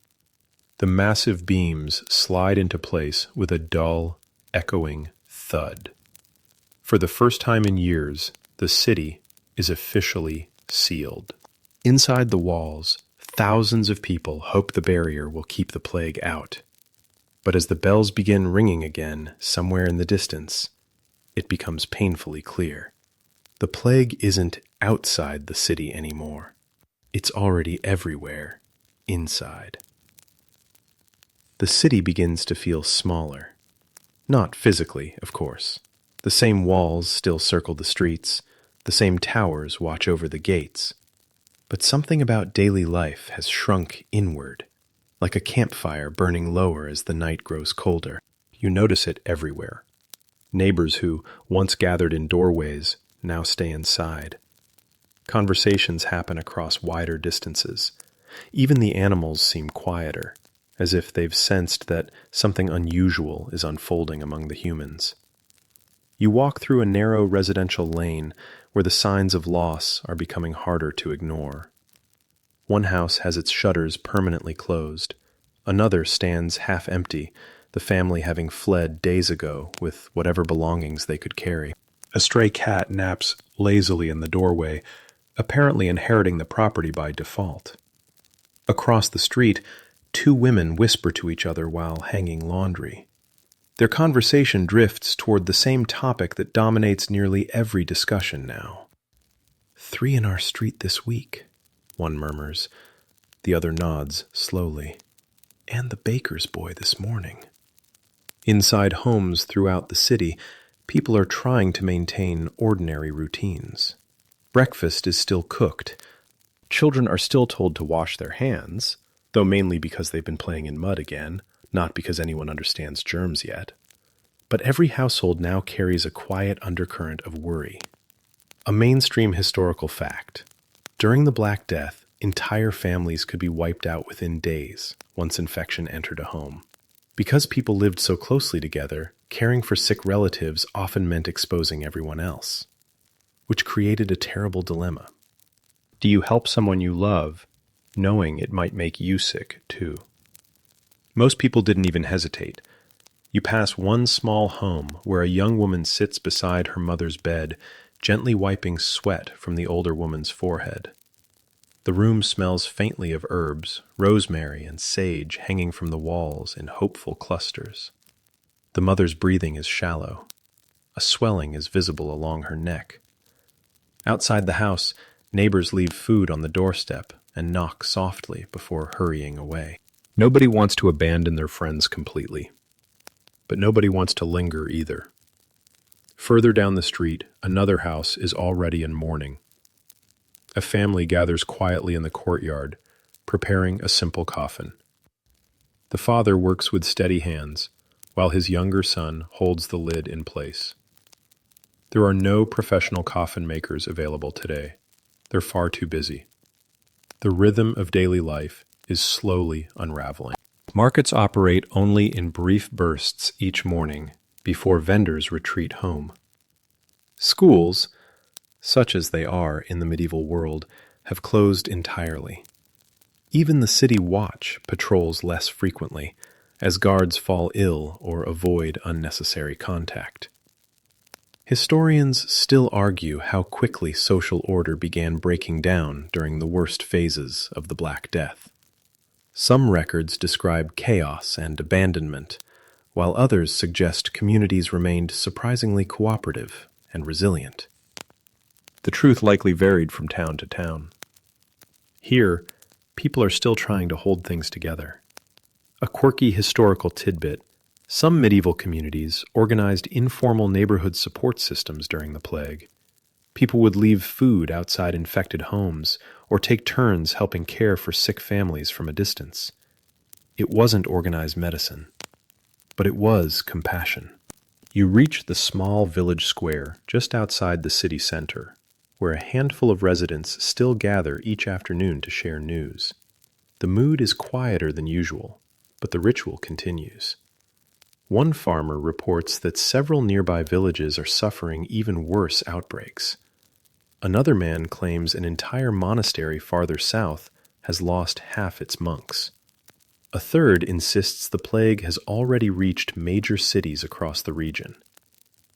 Speaker 1: The massive beams slide into place with a dull, echoing thud. For the first time in years, the city is officially sealed. Inside the walls, thousands of people hope the barrier will keep the plague out. But as the bells begin ringing again, somewhere in the distance, it becomes painfully clear. The plague isn't outside the city anymore. It's already everywhere, inside. The city begins to feel smaller. Not physically, of course. The same walls still circle the streets, the same towers watch over the gates. But something about daily life has shrunk inward, like a campfire burning lower as the night grows colder. You notice it everywhere. Neighbors who once gathered in doorways now stay inside. Conversations happen across wider distances. Even the animals seem quieter, as if they've sensed that something unusual is unfolding among the humans. You walk through a narrow residential lane where the signs of loss are becoming harder to ignore. One house has its shutters permanently closed. Another stands half empty, the family having fled days ago with whatever belongings they could carry. A stray cat naps lazily in the doorway, apparently inheriting the property by default. Across the street, two women whisper to each other while hanging laundry. Their conversation drifts toward the same topic that dominates nearly every discussion now. 3 in our street this week, one murmurs. The other nods slowly. And the baker's boy this morning. Inside homes throughout the city, people are trying to maintain ordinary routines. Breakfast is still cooked. Children are still told to wash their hands, though mainly because they've been playing in mud again, not because anyone understands germs yet. But every household now carries a quiet undercurrent of worry. A mainstream historical fact. During the Black Death, entire families could be wiped out within days once infection entered a home. Because people lived so closely together, caring for sick relatives often meant exposing everyone else, which created a terrible dilemma. Do you help someone you love, knowing it might make you sick too? Most people didn't even hesitate. You pass one small home where a young woman sits beside her mother's bed, gently wiping sweat from the older woman's forehead. The room smells faintly of herbs, rosemary and sage hanging from the walls in hopeful clusters. The mother's breathing is shallow. A swelling is visible along her neck. Outside the house, neighbors leave food on the doorstep and knock softly before hurrying away. Nobody wants to abandon their friends completely, but nobody wants to linger either. Further down the street, another house is already in mourning. A family gathers quietly in the courtyard, preparing a simple coffin. The father works with steady hands, while his younger son holds the lid in place. There are no professional coffin makers available today. They're far too busy. The rhythm of daily life is slowly unraveling. Markets operate only in brief bursts each morning before vendors retreat home. Schools, such as they are in the medieval world, have closed entirely. Even the city watch patrols less frequently, as guards fall ill or avoid unnecessary contact. Historians still argue how quickly social order began breaking down during the worst phases of the Black Death. Some records describe chaos and abandonment, while others suggest communities remained surprisingly cooperative and resilient. The truth likely varied from town to town. Here, people are still trying to hold things together. A quirky historical tidbit: some medieval communities organized informal neighborhood support systems during the plague. People would leave food outside infected homes or take turns helping care for sick families from a distance. It wasn't organized medicine, but it was compassion. You reach the small village square just outside the city center, where a handful of residents still gather each afternoon to share news. The mood is quieter than usual, but the ritual continues. One farmer reports that several nearby villages are suffering even worse outbreaks. Another man claims an entire monastery farther south has lost half its monks. A third insists the plague has already reached major cities across the region.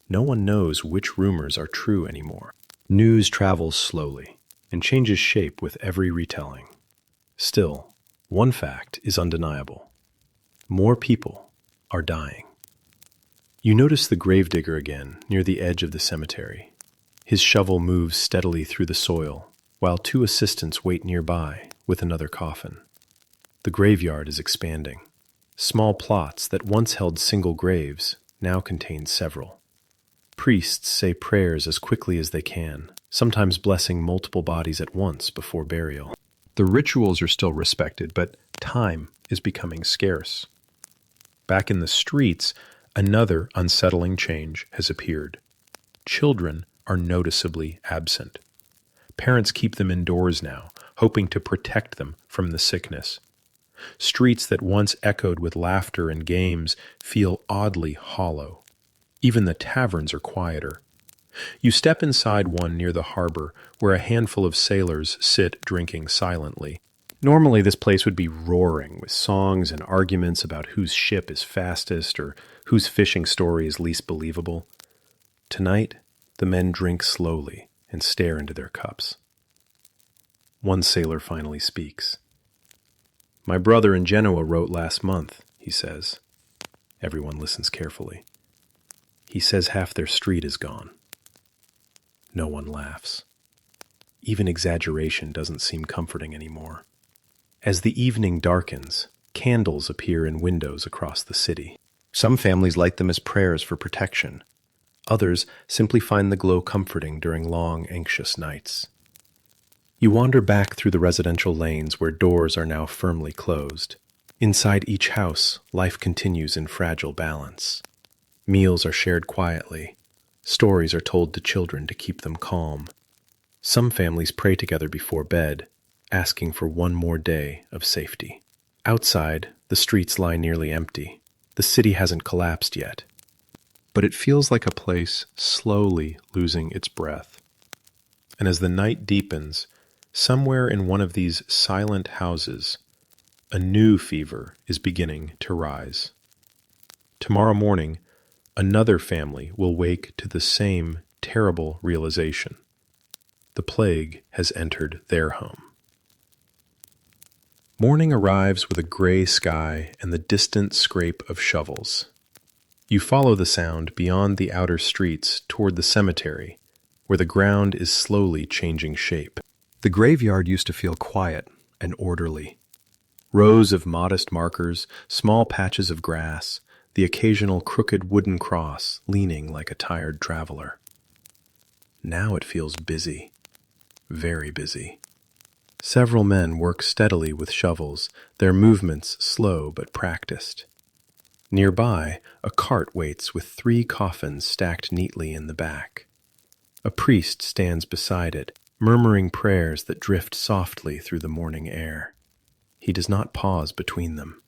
Speaker 1: No one knows which rumors are true anymore. News travels slowly and changes shape with every retelling. Still, one fact is undeniable. More people, are dying. You notice the gravedigger again near the edge of the cemetery. His shovel moves steadily through the soil, while two assistants wait nearby with another coffin. The graveyard is expanding. Small plots that once held single graves now contain several. Priests say prayers as quickly as they can, sometimes blessing multiple bodies at once before burial. The rituals are still respected, but time is becoming scarce. Back in the streets, another unsettling change has appeared. Children are noticeably absent. Parents keep them indoors now, hoping to protect them from the sickness. Streets that once echoed with laughter and games feel oddly hollow. Even the taverns are quieter. You step inside one near the harbor, where a handful of sailors sit drinking silently. Normally this place would be roaring with songs and arguments about whose ship is fastest or whose fishing story is least believable. Tonight, the men drink slowly and stare into their cups. One sailor finally speaks. "My brother in Genoa wrote last month," he says. Everyone listens carefully. "He says half their street is gone." No one laughs. Even exaggeration doesn't seem comforting anymore. As the evening darkens, candles appear in windows across the city. Some families light them as prayers for protection. Others simply find the glow comforting during long, anxious nights. You wander back through the residential lanes where doors are now firmly closed. Inside each house, life continues in fragile balance. Meals are shared quietly. Stories are told to children to keep them calm. Some families pray together before bed, asking for one more day of safety. Outside, the streets lie nearly empty. The city hasn't collapsed yet. But it feels like a place slowly losing its breath. And as the night deepens, somewhere in one of these silent houses, a new fever is beginning to rise. Tomorrow morning, another family will wake to the same terrible realization. The plague has entered their home. Morning arrives with a gray sky and the distant scrape of shovels. You follow the sound beyond the outer streets toward the cemetery, where the ground is slowly changing shape. The graveyard used to feel quiet and orderly. Rows of modest markers, small patches of grass, the occasional crooked wooden cross leaning like a tired traveler. Now it feels busy, very busy. Several men work steadily with shovels, their movements slow but practiced. Nearby, a cart waits with 3 coffins stacked neatly in the back. A priest stands beside it, murmuring prayers that drift softly through the morning air. He does not pause between them.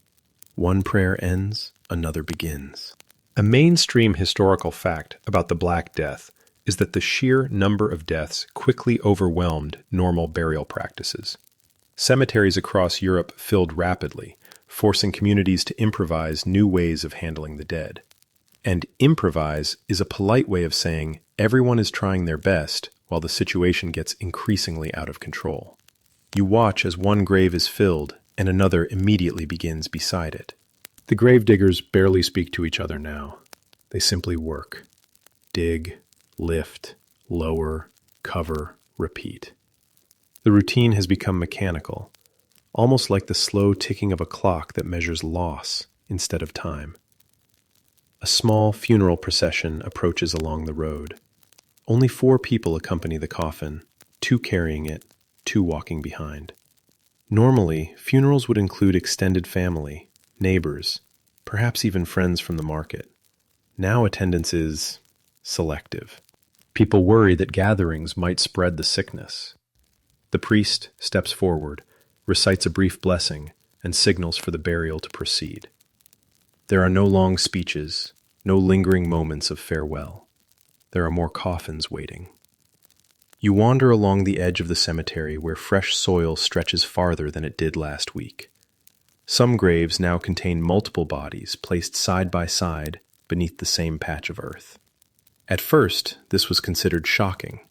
Speaker 1: One prayer ends, another begins. A mainstream historical fact about the Black Death is that the sheer number of deaths quickly overwhelmed normal burial practices. Cemeteries across Europe filled rapidly, forcing communities to improvise new ways of handling the dead. And improvise is a polite way of saying everyone is trying their best while the situation gets increasingly out of control. You watch as one grave is filled and another immediately begins beside it. The gravediggers barely speak to each other now. They simply work. Dig, lift, lower, cover, repeat. The routine has become mechanical, almost like the slow ticking of a clock that measures loss instead of time. A small funeral procession approaches along the road. Only 4 people accompany the coffin, 2 carrying it, 2 walking behind. Normally, funerals would include extended family, neighbors, perhaps even friends from the market. Now attendance is selective. People worry that gatherings might spread the sickness. The priest steps forward, recites a brief blessing, and signals for the burial to proceed. There are no long speeches, no lingering moments of farewell. There are more coffins waiting. You wander along the edge of the cemetery where fresh soil stretches farther than it did last week. Some graves now contain multiple bodies placed side by side beneath the same patch of earth. At first, this was considered shocking.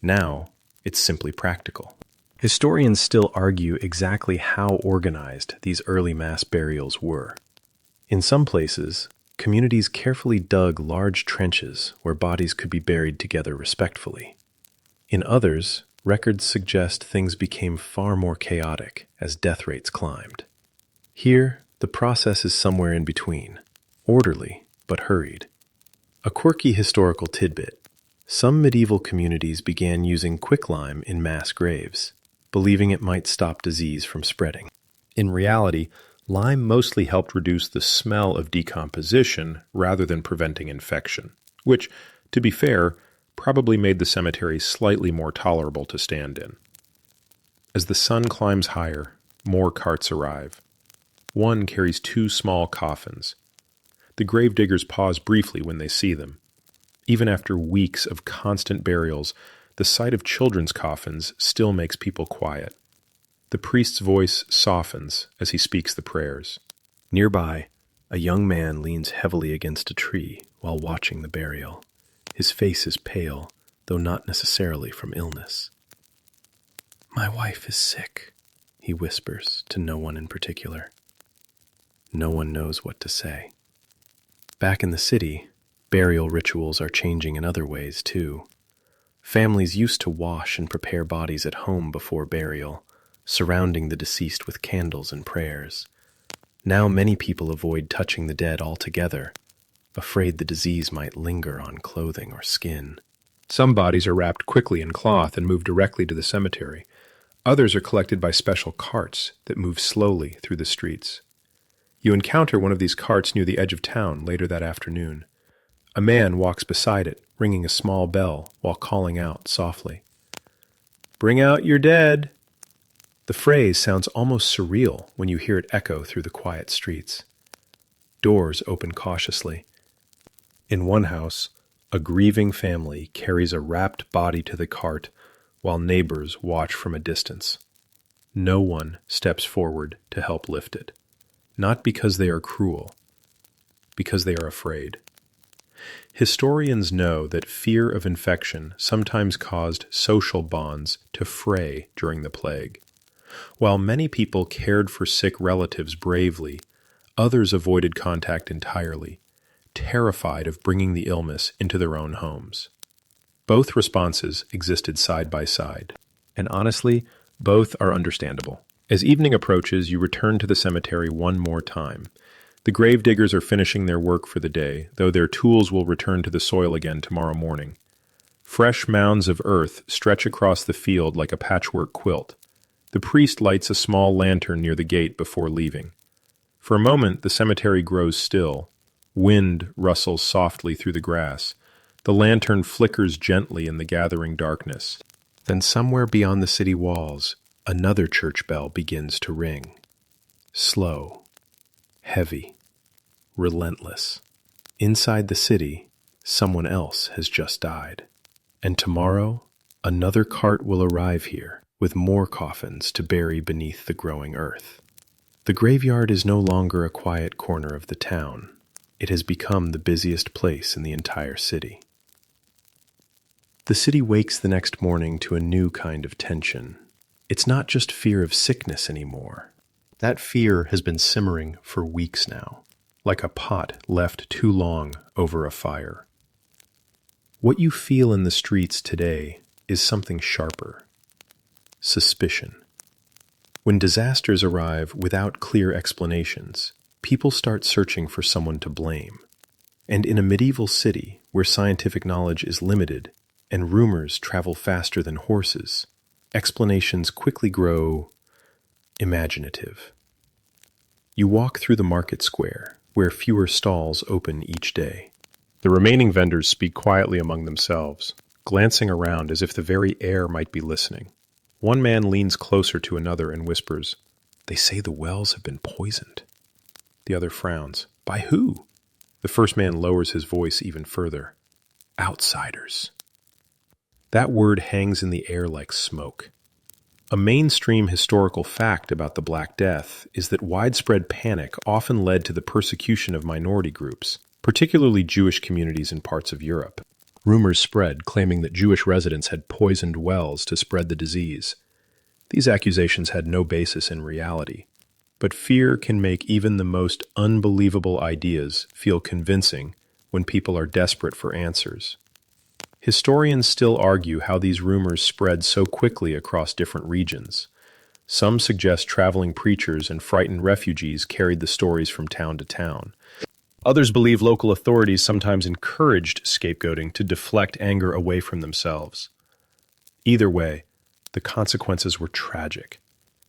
Speaker 1: Now, it's simply practical. Historians still argue exactly how organized these early mass burials were. In some places, communities carefully dug large trenches where bodies could be buried together respectfully. In others, records suggest things became far more chaotic as death rates climbed. Here, the process is somewhere in between, orderly but hurried. A quirky historical tidbit. Some medieval communities began using quicklime in mass graves, believing it might stop disease from spreading. In reality, lime mostly helped reduce the smell of decomposition rather than preventing infection, which, to be fair, probably made the cemetery slightly more tolerable to stand in. As the sun climbs higher, more carts arrive. One carries 2 small coffins. The gravediggers pause briefly when they see them. Even after weeks of constant burials, the sight of children's coffins still makes people quiet. The priest's voice softens as he speaks the prayers. Nearby, a young man leans heavily against a tree while watching the burial. His face is pale, though not necessarily from illness. "My wife is sick," he whispers to no one in particular. No one knows what to say. Back in the city, burial rituals are changing in other ways, too. Families used to wash and prepare bodies at home before burial, surrounding the deceased with candles and prayers. Now many people avoid touching the dead altogether, afraid the disease might linger on clothing or skin. Some bodies are wrapped quickly in cloth and moved directly to the cemetery. Others are collected by special carts that move slowly through the streets. You encounter one of these carts near the edge of town later that afternoon. A man walks beside it, ringing a small bell while calling out softly, "Bring out your dead!" The phrase sounds almost surreal when you hear it echo through the quiet streets. Doors open cautiously. In one house, a grieving family carries a wrapped body to the cart while neighbors watch from a distance. No one steps forward to help lift it. Not because they are cruel, because they are afraid. Historians know that fear of infection sometimes caused social bonds to fray during the plague. While many people cared for sick relatives bravely, others avoided contact entirely, terrified of bringing the illness into their own homes. Both responses existed side by side, and honestly, both are understandable. As evening approaches, you return to the cemetery one more time. The gravediggers are finishing their work for the day, though their tools will return to the soil again tomorrow morning. Fresh mounds of earth stretch across the field like a patchwork quilt. The priest lights a small lantern near the gate before leaving. For a moment, the cemetery grows still. Wind rustles softly through the grass. The lantern flickers gently in the gathering darkness. Then somewhere beyond the city walls, another church bell begins to ring. Slow, heavy, relentless. Inside the city, someone else has just died. And tomorrow, another cart will arrive here, with more coffins to bury beneath the growing earth. The graveyard is no longer a quiet corner of the town. It has become the busiest place in the entire city. The city wakes the next morning to a new kind of tension. It's not just fear of sickness anymore. That fear has been simmering for weeks now, like a pot left too long over a fire. What you feel in the streets today is something sharper. Suspicion. When disasters arrive without clear explanations, people start searching for someone to blame. And in a medieval city where scientific knowledge is limited and rumors travel faster than horses, explanations quickly grow imaginative. You walk through the market square, where fewer stalls open each day. The remaining vendors speak quietly among themselves, glancing around as if the very air might be listening. One man leans closer to another and whispers, "They say the wells have been poisoned." The other frowns. "By who?" The first man lowers his voice even further. "Outsiders." That word hangs in the air like smoke. A mainstream historical fact about the Black Death is that widespread panic often led to the persecution of minority groups, particularly Jewish communities in parts of Europe. Rumors spread claiming that Jewish residents had poisoned wells to spread the disease. These accusations had no basis in reality. But fear can make even the most unbelievable ideas feel convincing when people are desperate for answers. Historians still argue how these rumors spread so quickly across different regions. Some suggest traveling preachers and frightened refugees carried the stories from town to town. Others believe local authorities sometimes encouraged scapegoating to deflect anger away from themselves. Either way, the consequences were tragic.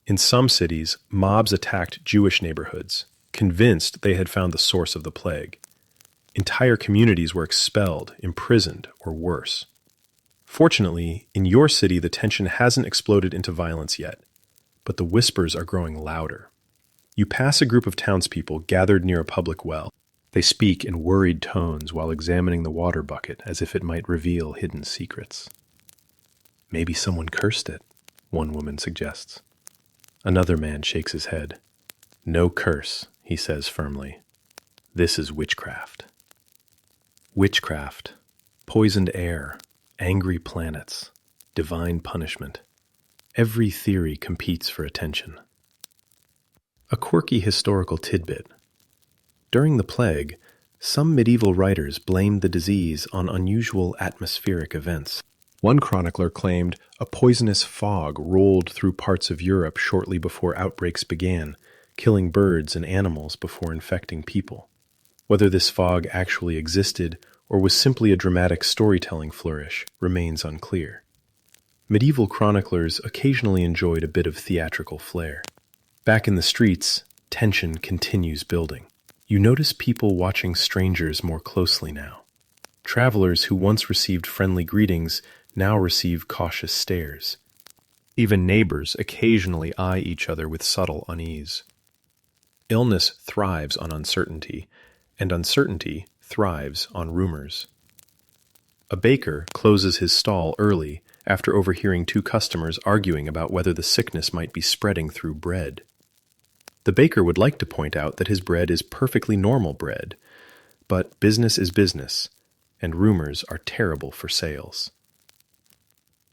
Speaker 1: In some cities, mobs attacked Jewish neighborhoods, convinced they had found the source of the plague. Entire communities were expelled, imprisoned, or worse. Fortunately, in your city, the tension hasn't exploded into violence yet, but the whispers are growing louder. You pass a group of townspeople gathered near a public well. They speak in worried tones while examining the water bucket as if it might reveal hidden secrets. Maybe someone cursed it, one woman suggests. Another man shakes his head. No curse, he says firmly. This is witchcraft. Witchcraft, poisoned air, angry planets, divine punishment. Every theory competes for attention. A quirky historical tidbit. During the plague, some medieval writers blamed the disease on unusual atmospheric events. One chronicler claimed a poisonous fog rolled through parts of Europe shortly before outbreaks began, killing birds and animals before infecting people. Whether this fog actually existed or was simply a dramatic storytelling flourish remains unclear. Medieval chroniclers occasionally enjoyed a bit of theatrical flair. Back in the streets, tension continues building. You notice people watching strangers more closely now. Travelers who once received friendly greetings now receive cautious stares. Even neighbors occasionally eye each other with subtle unease. Illness thrives on uncertainty, and uncertainty thrives on rumors. A baker closes his stall early after overhearing two customers arguing about whether the sickness might be spreading through bread. The baker would like to point out that his bread is perfectly normal bread, but business is business, and rumors are terrible for sales.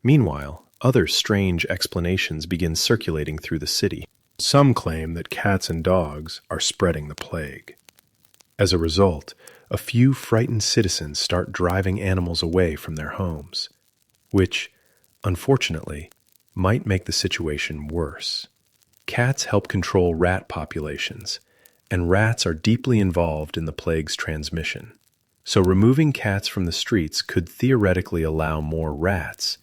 Speaker 1: Meanwhile, other strange explanations begin circulating through the city. Some claim that cats and dogs are spreading the plague. As a result, a few frightened citizens start driving animals away from their homes, which, unfortunately, might make the situation worse. Cats help control rat populations, and rats are deeply involved in the plague's transmission. So removing cats from the streets could theoretically allow more rats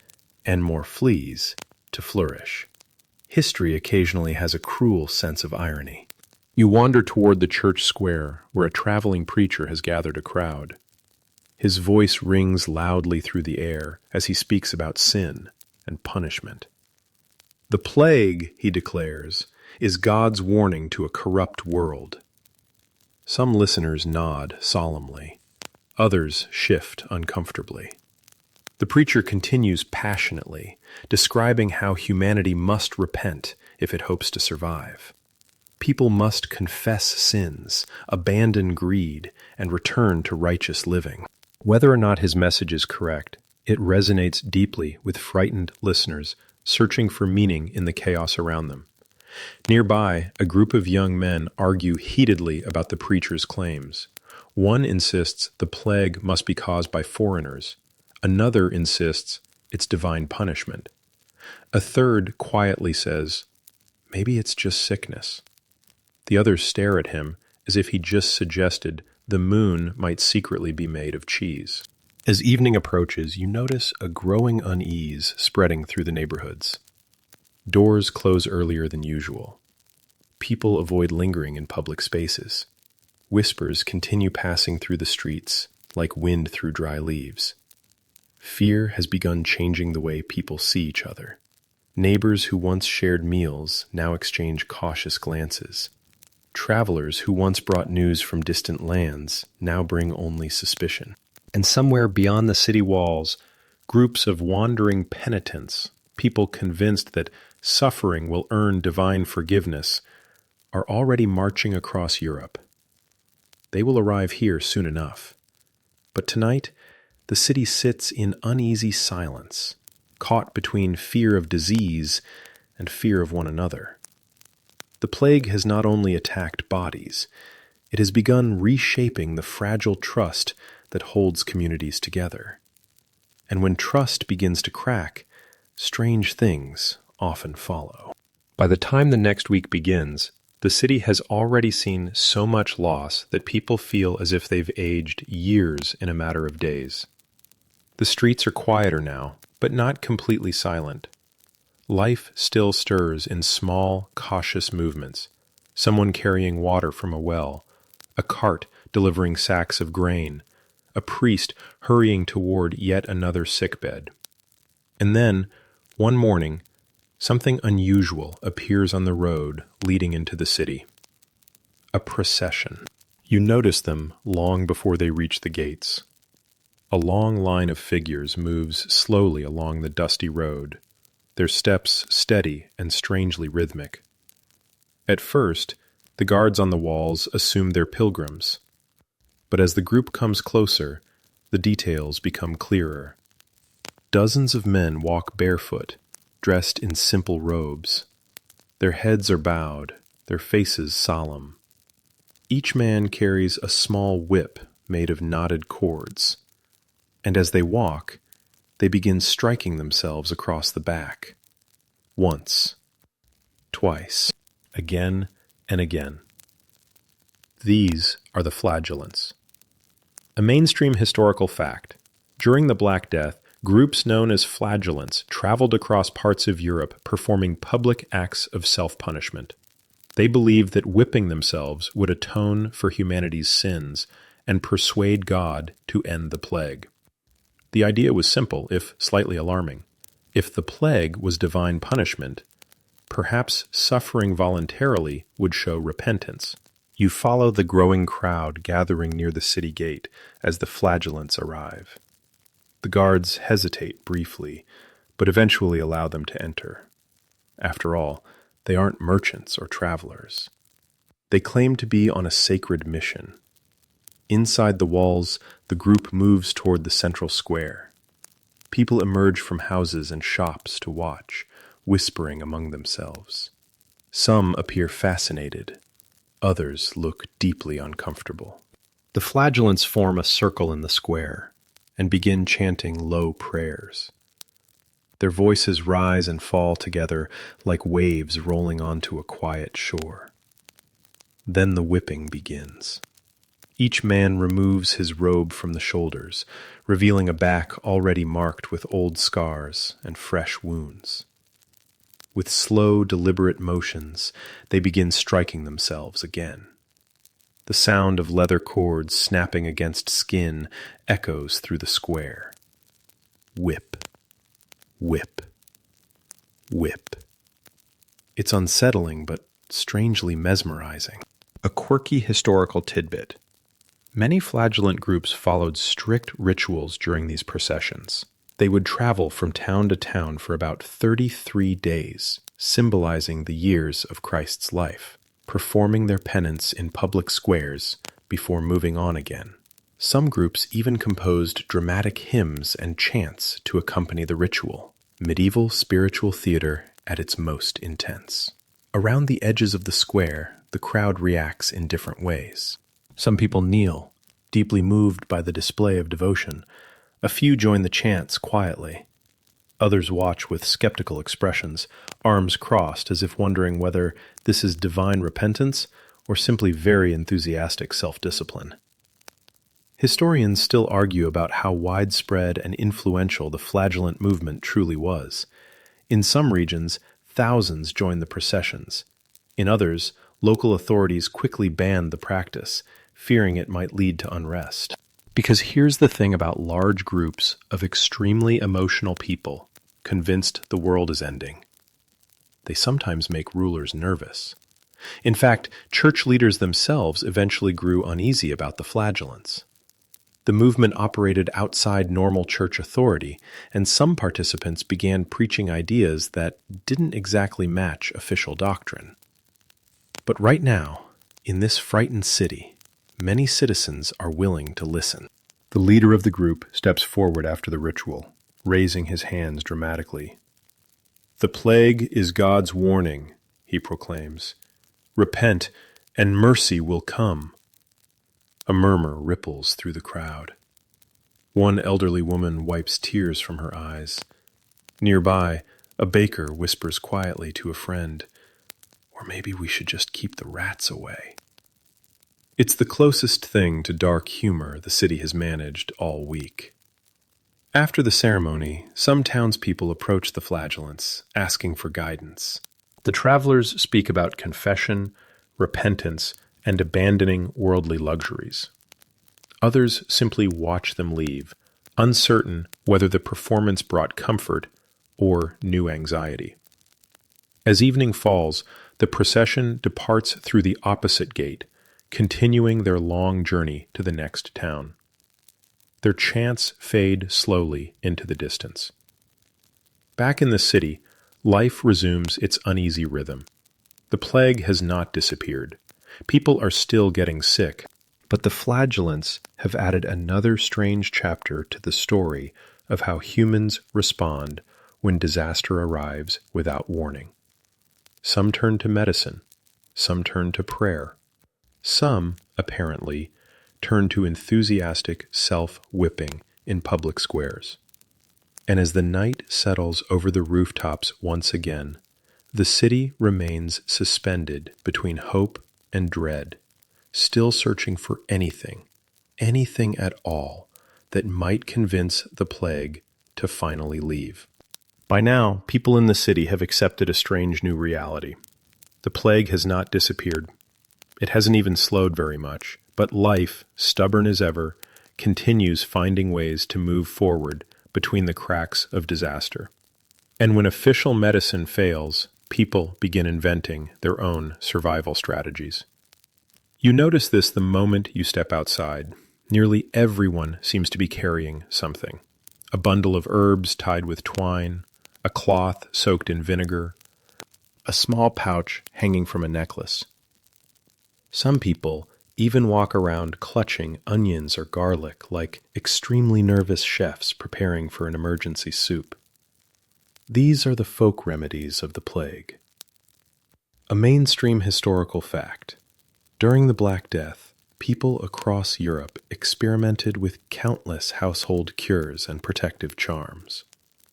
Speaker 1: and more fleas to flourish. History occasionally has a cruel sense of irony. You wander toward the church square, where a traveling preacher has gathered a crowd. His voice rings loudly through the air as he speaks about sin and punishment. The plague, he declares, is God's warning to a corrupt world. Some listeners nod solemnly. Others shift uncomfortably. The preacher continues passionately, describing how humanity must repent if it hopes to survive. People must confess sins, abandon greed, and return to righteous living. Whether or not his message is correct, it resonates deeply with frightened listeners searching for meaning in the chaos around them. Nearby, a group of young men argue heatedly about the preacher's claims. One insists the plague must be caused by foreigners. Another insists it's divine punishment. A third quietly says, maybe it's just sickness. The others stare at him as if he just suggested the moon might secretly be made of cheese. As evening approaches, you notice a growing unease spreading through the neighborhoods. Doors close earlier than usual. People avoid lingering in public spaces. Whispers continue passing through the streets like wind through dry leaves. Fear has begun changing the way people see each other. Neighbors who once shared meals now exchange cautious glances. Travelers who once brought news from distant lands now bring only suspicion. And somewhere beyond the city walls, groups of wandering penitents, people convinced that suffering will earn divine forgiveness, are already marching across Europe. They will arrive here soon enough. But tonight, the city sits in uneasy silence, caught between fear of disease and fear of one another. The plague has not only attacked bodies, it has begun reshaping the fragile trust that holds communities together. And when trust begins to crack, strange things often follow. By the time the next week begins, the city has already seen so much loss that people feel as if they've aged years in a matter of days. The streets are quieter now, but not completely silent. Life still stirs in small, cautious movements. Someone carrying water from a well, a cart delivering sacks of grain, a priest hurrying toward yet another sickbed. And then, one morning, something unusual appears on the road leading into the city. A procession. You notice them long before they reach the gates. A long line of figures moves slowly along the dusty road, their steps steady and strangely rhythmic. At first, the guards on the walls assume they're pilgrims, but as the group comes closer, the details become clearer. Dozens of men walk barefoot, dressed in simple robes. Their heads are bowed, their faces solemn. Each man carries a small whip made of knotted cords, and as they walk, they begin striking themselves across the back. Once, twice, again and again. These are the flagellants. A mainstream historical fact. During the Black Death, groups known as flagellants traveled across parts of Europe performing public acts of self-punishment. They believed that whipping themselves would atone for humanity's sins and persuade God to end the plague. The idea was simple, if slightly alarming. If the plague was divine punishment, perhaps suffering voluntarily would show repentance. You follow the growing crowd gathering near the city gate as the flagellants arrive. The guards hesitate briefly, but eventually allow them to enter. After all, they aren't merchants or travelers. They claim to be on a sacred mission. Inside the walls, the group moves toward the central square. People emerge from houses and shops to watch, whispering among themselves. Some appear fascinated. Others look deeply uncomfortable. The flagellants form a circle in the square and begin chanting low prayers. Their voices rise and fall together like waves rolling onto a quiet shore. Then the whipping begins. Each man removes his robe from the shoulders, revealing a back already marked with old scars and fresh wounds. With slow, deliberate motions, they begin striking themselves again. The sound of leather cords snapping against skin echoes through the square. Whip, whip, whip. It's unsettling but strangely mesmerizing. A quirky historical tidbit. Many flagellant groups followed strict rituals during these processions. They would travel from town to town for about 33 days, symbolizing the years of Christ's life, performing their penance in public squares before moving on again. Some groups even composed dramatic hymns and chants to accompany the ritual. Medieval spiritual theater at its most intense. Around the edges of the square, the crowd reacts in different ways. Some people kneel, deeply moved by the display of devotion. A few join the chants quietly. Others watch with skeptical expressions, arms crossed as if wondering whether this is divine repentance or simply very enthusiastic self-discipline. Historians still argue about how widespread and influential the flagellant movement truly was. In some regions, thousands joined the processions. In others, local authorities quickly banned the practice, fearing it might lead to unrest. Because here's the thing about large groups of extremely emotional people convinced the world is ending. They sometimes make rulers nervous. In fact, church leaders themselves eventually grew uneasy about the flagellants. The movement operated outside normal church authority, and some participants began preaching ideas that didn't exactly match official doctrine. But right now, in this frightened city, many citizens are willing to listen. The leader of the group steps forward after the ritual, raising his hands dramatically. "The plague is God's warning," he proclaims. Repent, and mercy will come. A murmur ripples through the crowd. One elderly woman wipes tears from her eyes. Nearby, a baker whispers quietly to a friend, "Or maybe we should just keep the rats away." It's the closest thing to dark humor the city has managed all week. After the ceremony, some townspeople approach the flagellants, asking for guidance. The travelers speak about confession, repentance, and abandoning worldly luxuries. Others simply watch them leave, uncertain whether the performance brought comfort or new anxiety. As evening falls, the procession departs through the opposite gate, continuing their long journey to the next town. Their chants fade slowly into the distance. Back in the city, life resumes its uneasy rhythm. The plague has not disappeared. People are still getting sick, but the flagellants have added another strange chapter to the story of how humans respond when disaster arrives without warning. Some turn to medicine, some turn to prayer, some, apparently, turn to enthusiastic self-whipping in public squares. And as the night settles over the rooftops once again, the city remains suspended between hope and dread, still searching for anything at all, that might convince the plague to finally leave. By now, people in the city have accepted a strange new reality. The plague has not disappeared. It hasn't even slowed very much, but life, stubborn as ever, continues finding ways to move forward between the cracks of disaster. And when official medicine fails, people begin inventing their own survival strategies. You notice this the moment you step outside. Nearly everyone seems to be carrying something. A bundle of herbs tied with twine, a cloth soaked in vinegar, a small pouch hanging from a necklace. Some people even walk around clutching onions or garlic like extremely nervous chefs preparing for an emergency soup. These are the folk remedies of the plague. A mainstream historical fact. During the Black Death, people across Europe experimented with countless household cures and protective charms.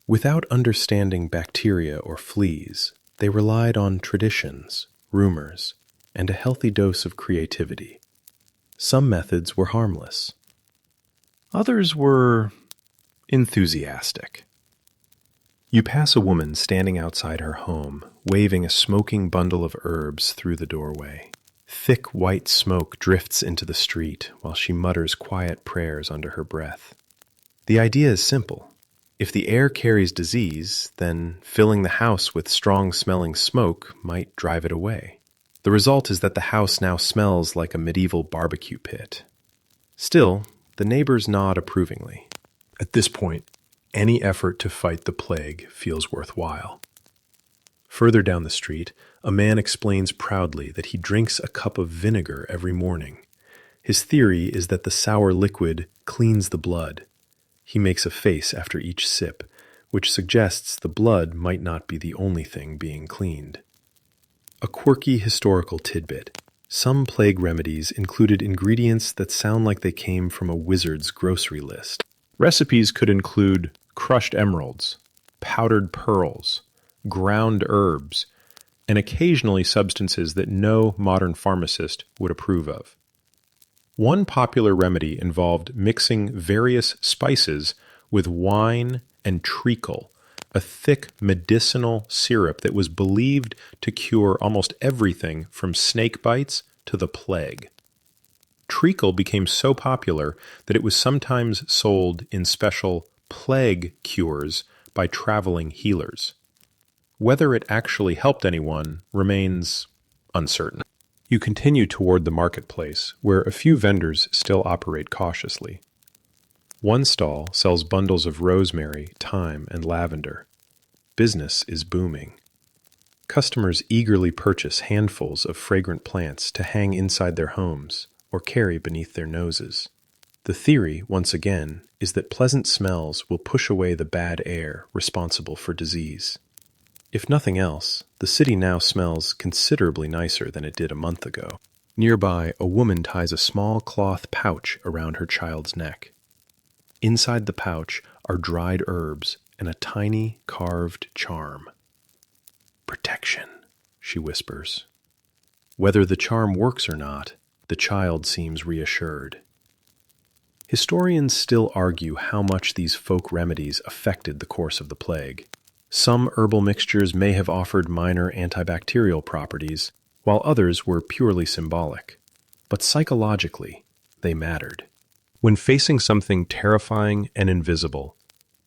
Speaker 1: Without understanding bacteria or fleas, they relied on traditions, rumors, and a healthy dose of creativity. Some methods were harmless. Others were enthusiastic. You pass a woman standing outside her home, waving a smoking bundle of herbs through the doorway. Thick white smoke drifts into the street while she mutters quiet prayers under her breath. The idea is simple. If the air carries disease, then filling the house with strong-smelling smoke might drive it away. The result is that the house now smells like a medieval barbecue pit. Still, the neighbors nod approvingly. At this point, any effort to fight the plague feels worthwhile. Further down the street, a man explains proudly that he drinks a cup of vinegar every morning. His theory is that the sour liquid cleans the blood. He makes a face after each sip, which suggests the blood might not be the only thing being cleaned. A quirky historical tidbit. Some plague remedies included ingredients that sound like they came from a wizard's grocery list. Recipes could include crushed emeralds, powdered pearls, ground herbs, and occasionally substances that no modern pharmacist would approve of. One popular remedy involved mixing various spices with wine and treacle, a thick medicinal syrup that was believed to cure almost everything from snake bites to the plague. Treacle became so popular that it was sometimes sold in special plague cures by traveling healers. Whether it actually helped anyone remains uncertain. You continue toward the marketplace, where a few vendors still operate cautiously. One stall sells bundles of rosemary, thyme, and lavender. Business is booming. Customers eagerly purchase handfuls of fragrant plants to hang inside their homes or carry beneath their noses. The theory, once again, is that pleasant smells will push away the bad air responsible for disease. If nothing else, the city now smells considerably nicer than it did a month ago. Nearby, a woman ties a small cloth pouch around her child's neck. Inside the pouch are dried herbs and a tiny carved charm. "Protection," she whispers. Whether the charm works or not, the child seems reassured. Historians still argue how much these folk remedies affected the course of the plague. Some herbal mixtures may have offered minor antibacterial properties, while others were purely symbolic. But psychologically, they mattered. When facing something terrifying and invisible,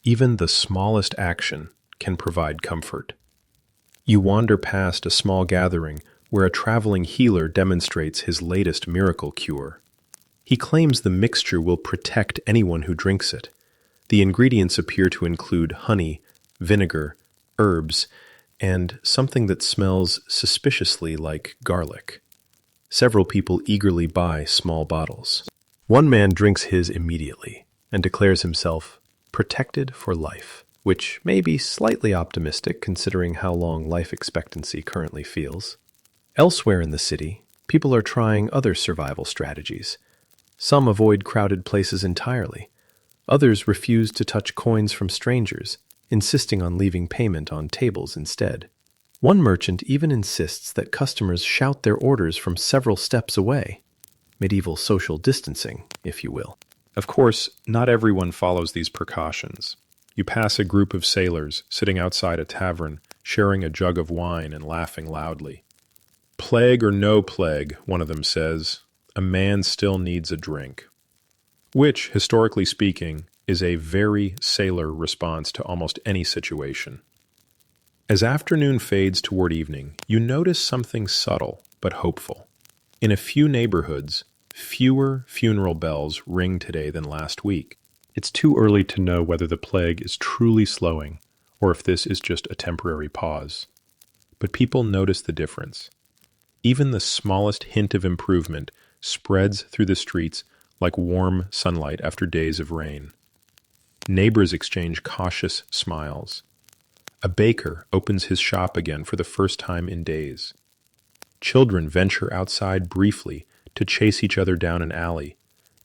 Speaker 1: even the smallest action can provide comfort. You wander past a small gathering where a traveling healer demonstrates his latest miracle cure. He claims the mixture will protect anyone who drinks it. The ingredients appear to include honey, vinegar, herbs, and something that smells suspiciously like garlic. Several people eagerly buy small bottles. One man drinks his immediately and declares himself protected for life, which may be slightly optimistic considering how long life expectancy currently feels. Elsewhere in the city, people are trying other survival strategies. Some avoid crowded places entirely. Others refuse to touch coins from strangers, insisting on leaving payment on tables instead. One merchant even insists that customers shout their orders from several steps away. Medieval social distancing, if you will. Of course, not everyone follows these precautions. You pass a group of sailors sitting outside a tavern, sharing a jug of wine and laughing loudly. "Plague or no plague," one of them says, "a man still needs a drink." Which, historically speaking, is a very sailor response to almost any situation. As afternoon fades toward evening, you notice something subtle but hopeful. In a few neighborhoods, fewer funeral bells ring today than last week. It's too early to know whether the plague is truly slowing or if this is just a temporary pause. But people notice the difference. Even the smallest hint of improvement spreads through the streets like warm sunlight after days of rain. Neighbors exchange cautious smiles. A baker opens his shop again for the first time in days. Children venture outside briefly to chase each other down an alley,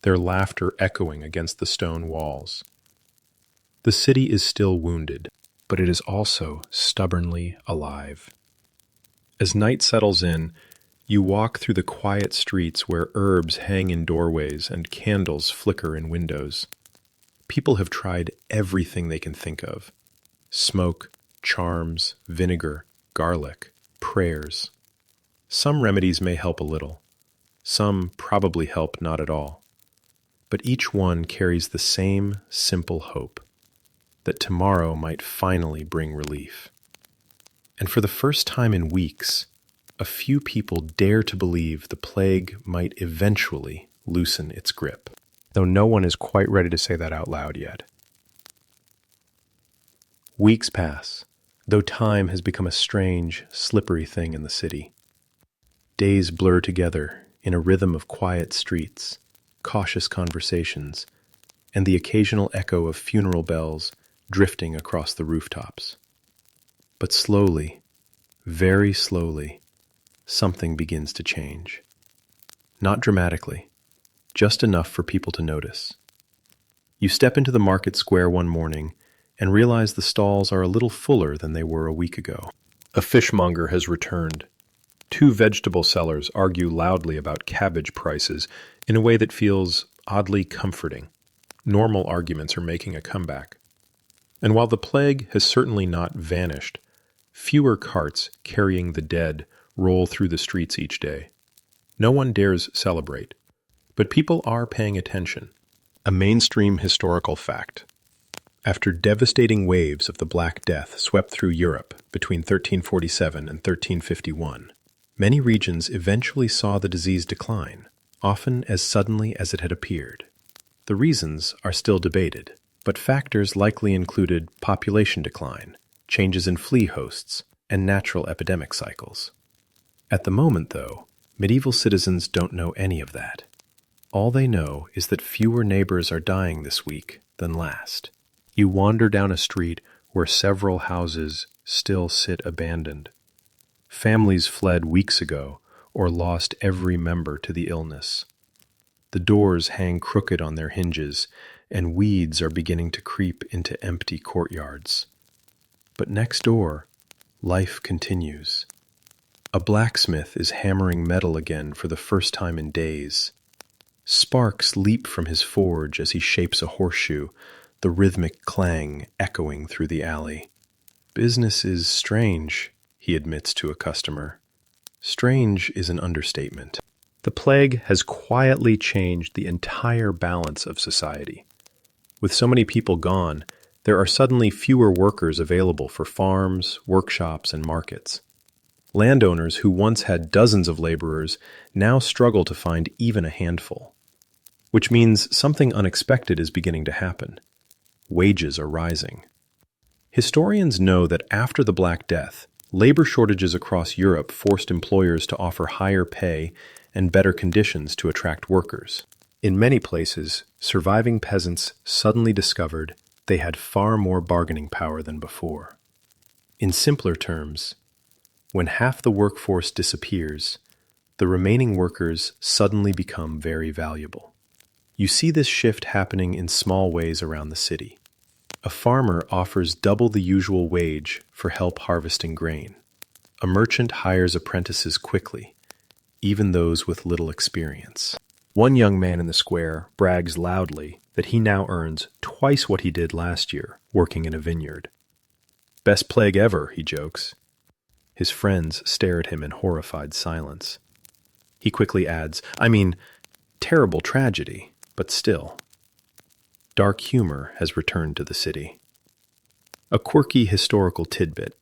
Speaker 1: their laughter echoing against the stone walls. The city is still wounded, but it is also stubbornly alive. As night settles in, you walk through the quiet streets where herbs hang in doorways and candles flicker in windows. People have tried everything they can think of: smoke, charms, vinegar, garlic, prayers. Some remedies may help a little. Some probably help not at all. But each one carries the same simple hope that tomorrow might finally bring relief. And for the first time in weeks, a few people dare to believe the plague might eventually loosen its grip, though no one is quite ready to say that out loud yet. Weeks pass, though time has become a strange, slippery thing in the city. Days blur together in a rhythm of quiet streets, cautious conversations, and the occasional echo of funeral bells drifting across the rooftops. But slowly, very slowly, something begins to change. Not dramatically, just enough for people to notice. You step into the market square one morning and realize the stalls are a little fuller than they were a week ago. A fishmonger has returned. Two vegetable sellers argue loudly about cabbage prices in a way that feels oddly comforting. Normal arguments are making a comeback. And while the plague has certainly not vanished, fewer carts carrying the dead roll through the streets each day. No one dares celebrate, but people are paying attention. A mainstream historical fact. After devastating waves of the Black Death swept through Europe between 1347 and 1351, many regions eventually saw the disease decline, often as suddenly as it had appeared. The reasons are still debated, but factors likely included population decline, changes in flea hosts, and natural epidemic cycles. At the moment, though, medieval citizens don't know any of that. All they know is that fewer neighbors are dying this week than last. You wander down a street where several houses still sit abandoned. Families fled weeks ago or lost every member to the illness. The doors hang crooked on their hinges, and weeds are beginning to creep into empty courtyards. But next door, life continues. A blacksmith is hammering metal again for the first time in days. Sparks leap from his forge as he shapes a horseshoe, the rhythmic clang echoing through the alley. "Business is strange," he admits to a customer. Strange is an understatement. The plague has quietly changed the entire balance of society. With so many people gone, there are suddenly fewer workers available for farms, workshops, and markets. Landowners who once had dozens of laborers now struggle to find even a handful, which means something unexpected is beginning to happen. Wages are rising. Historians know that after the Black Death, labor shortages across Europe forced employers to offer higher pay and better conditions to attract workers. In many places, surviving peasants suddenly discovered they had far more bargaining power than before. In simpler terms, when half the workforce disappears, the remaining workers suddenly become very valuable. You see this shift happening in small ways around the city. A farmer offers double the usual wage for help harvesting grain. A merchant hires apprentices quickly, even those with little experience. One young man in the square brags loudly that he now earns twice what he did last year working in a vineyard. "Best plague ever," he jokes. His friends stare at him in horrified silence. He quickly adds, terrible tragedy, but still. Dark humor has returned to the city. A quirky historical tidbit.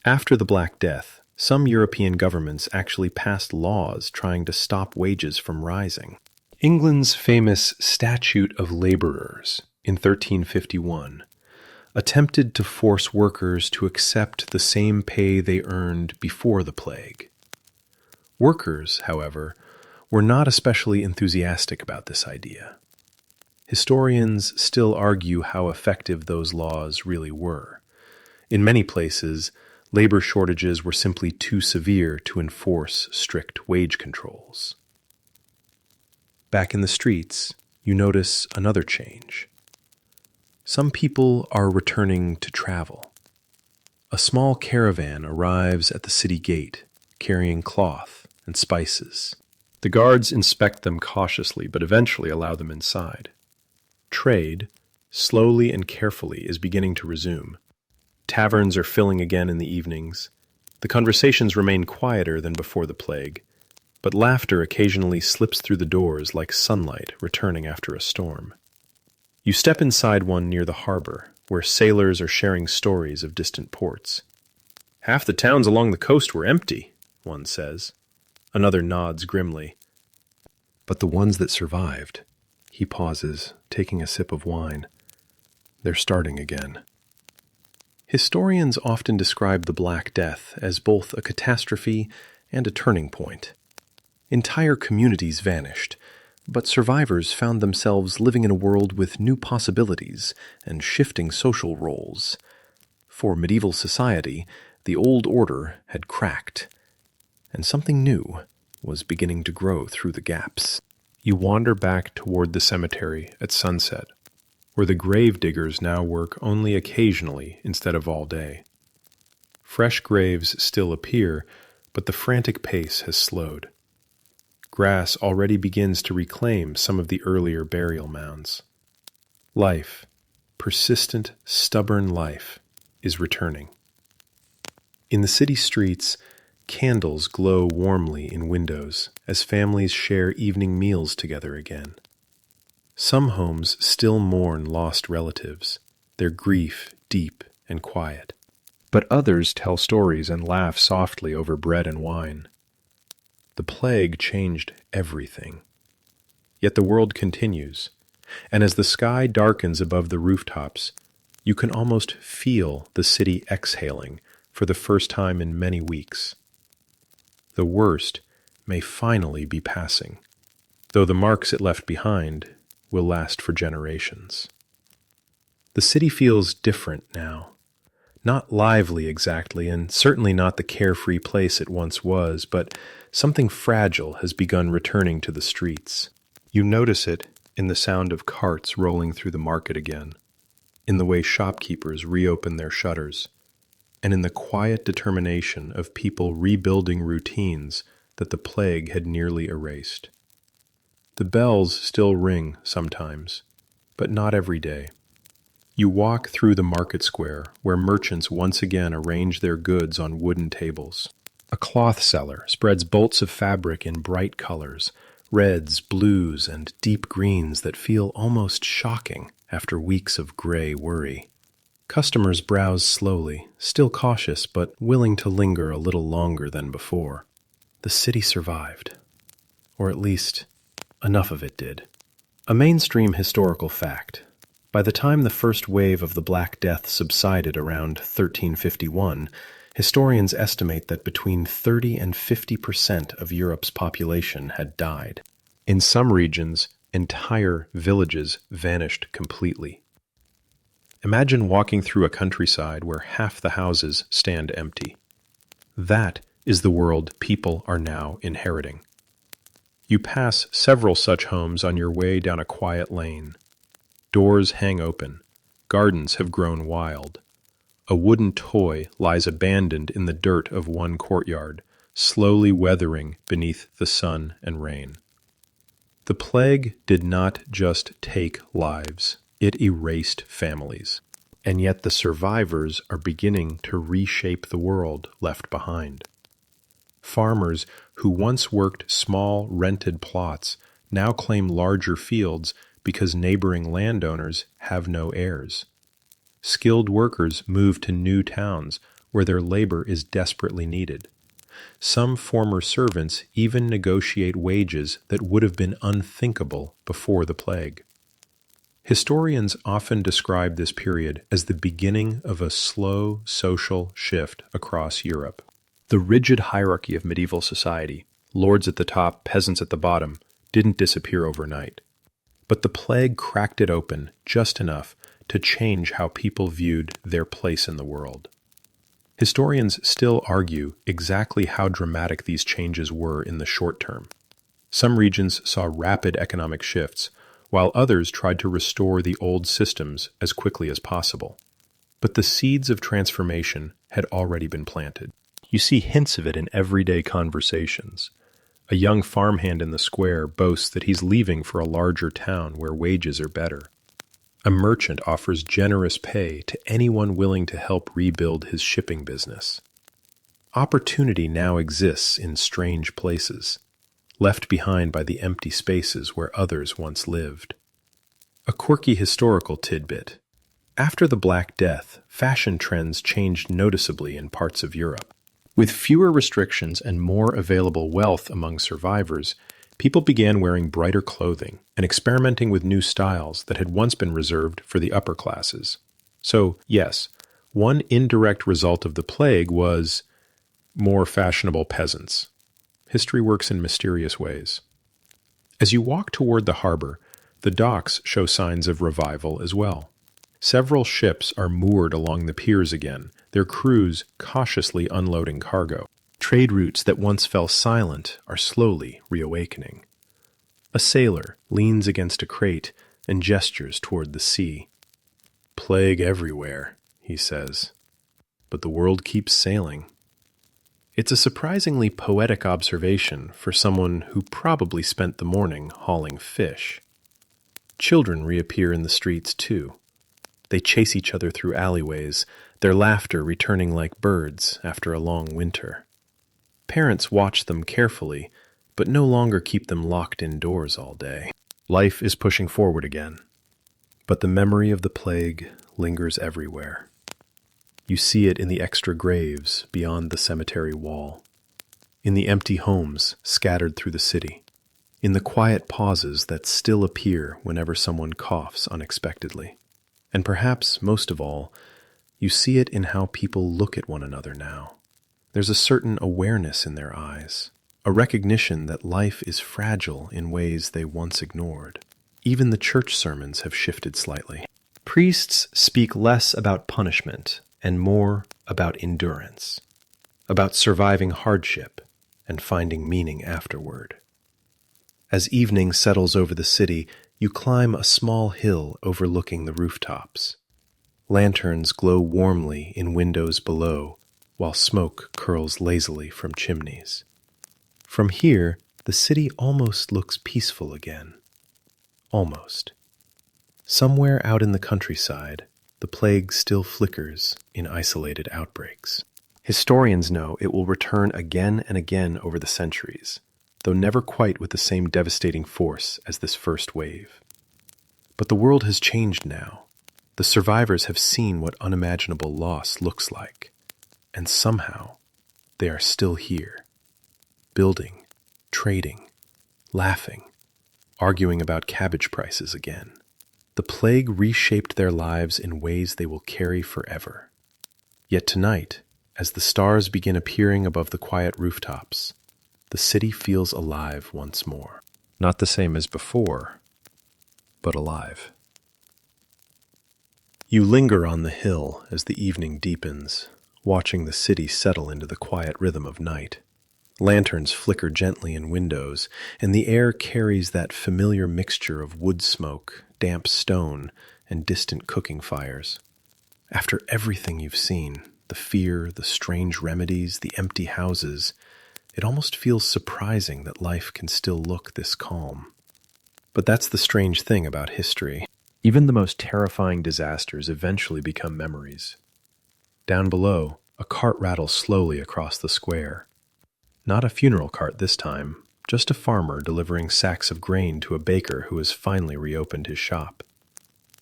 Speaker 1: After the Black Death, some European governments actually passed laws trying to stop wages from rising. England's famous Statute of Labourers in 1351 attempted to force workers to accept the same pay they earned before the plague. Workers, however, were not especially enthusiastic about this idea. Historians still argue how effective those laws really were. In many places, labor shortages were simply too severe to enforce strict wage controls. Back in the streets, you notice another change. Some people are returning to travel. A small caravan arrives at the city gate, carrying cloth and spices. The guards inspect them cautiously, but eventually allow them inside. Trade, slowly and carefully, is beginning to resume. Taverns are filling again in the evenings. The conversations remain quieter than before the plague, but laughter occasionally slips through the doors like sunlight returning after a storm. You step inside one near the harbor, where sailors are sharing stories of distant ports. "Half the towns along the coast were empty," one says. Another nods grimly. "But the ones that survived," he pauses, taking a sip of wine, "they're starting again." Historians often describe the Black Death as both a catastrophe and a turning point. Entire communities vanished, but survivors found themselves living in a world with new possibilities and shifting social roles. For medieval society, the old order had cracked, and something new was beginning to grow through the gaps. You wander back toward the cemetery at sunset, where the grave diggers now work only occasionally instead of all day. Fresh graves still appear, but the frantic pace has slowed. Grass already begins to reclaim some of the earlier burial mounds. Life, persistent, stubborn life, is returning. In the city streets, candles glow warmly in windows as families share evening meals together again. Some homes still mourn lost relatives, their grief deep and quiet. But others tell stories and laugh softly over bread and wine. The plague changed everything. Yet the world continues, and as the sky darkens above the rooftops, you can almost feel the city exhaling for the first time in many weeks. The worst may finally be passing, though the marks it left behind will last for generations. The city feels different now, Not lively exactly, and certainly not the carefree place it once was, but something fragile has begun returning to the streets. You notice it in the sound of carts rolling through the market again, in the way shopkeepers reopen their shutters, and in the quiet determination of people rebuilding routines that the plague had nearly erased. The bells still ring sometimes, but not every day. You walk through the market square where merchants once again arrange their goods on wooden tables. A cloth seller spreads bolts of fabric in bright colors, reds, blues, and deep greens that feel almost shocking after weeks of gray worry. Customers browse slowly, still cautious but willing to linger a little longer than before. The city survived. Or at least, enough of it did. A mainstream historical fact. By the time the first wave of the Black Death subsided around 1351, historians estimate that between 30 and 50% of Europe's population had died. In some regions, entire villages vanished completely. Imagine walking through a countryside where half the houses stand empty. That is the world people are now inheriting. You pass several such homes on your way down a quiet lane. Doors hang open. Gardens have grown wild. A wooden toy lies abandoned in the dirt of one courtyard, slowly weathering beneath the sun and rain. The plague did not just take lives, it erased families. And yet the survivors are beginning to reshape the world left behind. Farmers who once worked small rented plots now claim larger fields because neighboring landowners have no heirs. Skilled workers move to new towns where their labor is desperately needed. Some former servants even negotiate wages that would have been unthinkable before the plague. Historians often describe this period as the beginning of a slow social shift across Europe. The rigid hierarchy of medieval society, lords at the top, peasants at the bottom, didn't disappear overnight. But the plague cracked it open just enough to change how people viewed their place in the world. Historians still argue exactly how dramatic these changes were in the short term. Some regions saw rapid economic shifts, while others tried to restore the old systems as quickly as possible. But the seeds of transformation had already been planted. You see hints of it in everyday conversations. A young farmhand in the square boasts that he's leaving for a larger town where wages are better. A merchant offers generous pay to anyone willing to help rebuild his shipping business. Opportunity now exists in strange places, left behind by the empty spaces where others once lived. A quirky historical tidbit. After the Black Death, fashion trends changed noticeably in parts of Europe. With fewer restrictions and more available wealth among survivors, people began wearing brighter clothing and experimenting with new styles that had once been reserved for the upper classes. So, yes, one indirect result of the plague was more fashionable peasants. History works in mysterious ways. As you walk toward the harbor, the docks show signs of revival as well. Several ships are moored along the piers again, their crews cautiously unloading cargo. Trade routes that once fell silent are slowly reawakening. A sailor leans against a crate and gestures toward the sea. "Plague everywhere," he says, "but the world keeps sailing." It's a surprisingly poetic observation for someone who probably spent the morning hauling fish. Children reappear in the streets too. They chase each other through alleyways, their laughter returning like birds after a long winter. Parents watch them carefully, but no longer keep them locked indoors all day. Life is pushing forward again, but the memory of the plague lingers everywhere. You see it in the extra graves beyond the cemetery wall, in the empty homes scattered through the city, in the quiet pauses that still appear whenever someone coughs unexpectedly. And perhaps, most of all, you see it in how people look at one another now. There's a certain awareness in their eyes, a recognition that life is fragile in ways they once ignored. Even the church sermons have shifted slightly. Priests speak less about punishment and more about endurance, about surviving hardship and finding meaning afterward. As evening settles over the city, you climb a small hill overlooking the rooftops. Lanterns glow warmly in windows below, while smoke curls lazily from chimneys. From here, the city almost looks peaceful again. Almost. Somewhere out in the countryside, the plague still flickers in isolated outbreaks. Historians know it will return again and again over the centuries, though never quite with the same devastating force as this first wave. But the world has changed now. The survivors have seen what unimaginable loss looks like, and somehow they are still here, building, trading, laughing, arguing about cabbage prices again. The plague reshaped their lives in ways they will carry forever. Yet tonight, as the stars begin appearing above the quiet rooftops, the city feels alive once more. Not the same as before, but alive. You linger on the hill as the evening deepens, watching the city settle into the quiet rhythm of night. Lanterns flicker gently in windows, and the air carries that familiar mixture of wood smoke, damp stone, and distant cooking fires. After everything you've seen, the fear, the strange remedies, the empty houses, it almost feels surprising that life can still look this calm. But that's the strange thing about history. Even the most terrifying disasters eventually become memories. Down below, a cart rattles slowly across the square. Not a funeral cart this time, just a farmer delivering sacks of grain to a baker who has finally reopened his shop.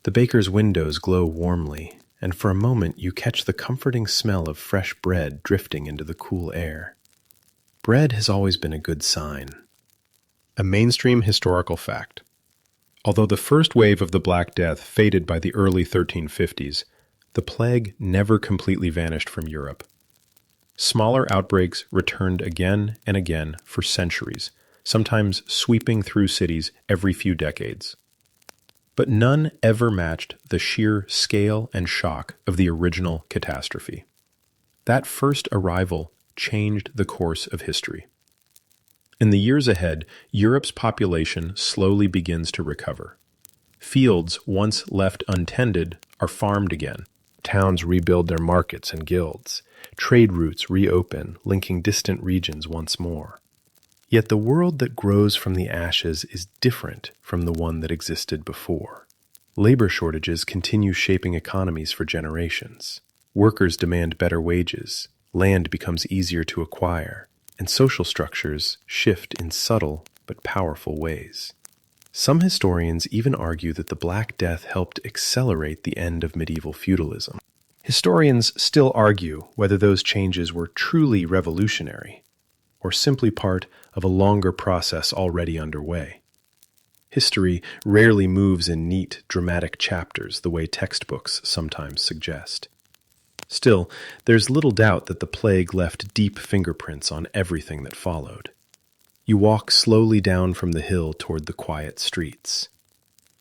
Speaker 1: The baker's windows glow warmly, and for a moment you catch the comforting smell of fresh bread drifting into the cool air. Bread has always been a good sign. A mainstream historical fact. Although the first wave of the Black Death faded by the early 1350s, the plague never completely vanished from Europe. Smaller outbreaks returned again and again for centuries, sometimes sweeping through cities every few decades. But none ever matched the sheer scale and shock of the original catastrophe. That first arrival changed the course of history. In the years ahead, Europe's population slowly begins to recover. Fields once left untended are farmed again. Towns rebuild their markets and guilds. Trade routes reopen, linking distant regions once more. Yet the world that grows from the ashes is different from the one that existed before. Labor shortages continue shaping economies for generations. Workers demand better wages. Land becomes easier to acquire, and social structures shift in subtle but powerful ways. Some historians even argue that the Black Death helped accelerate the end of medieval feudalism. Historians still argue whether those changes were truly revolutionary or simply part of a longer process already underway. History rarely moves in neat, dramatic chapters the way textbooks sometimes suggest. Still, there's little doubt that the plague left deep fingerprints on everything that followed. You walk slowly down from the hill toward the quiet streets.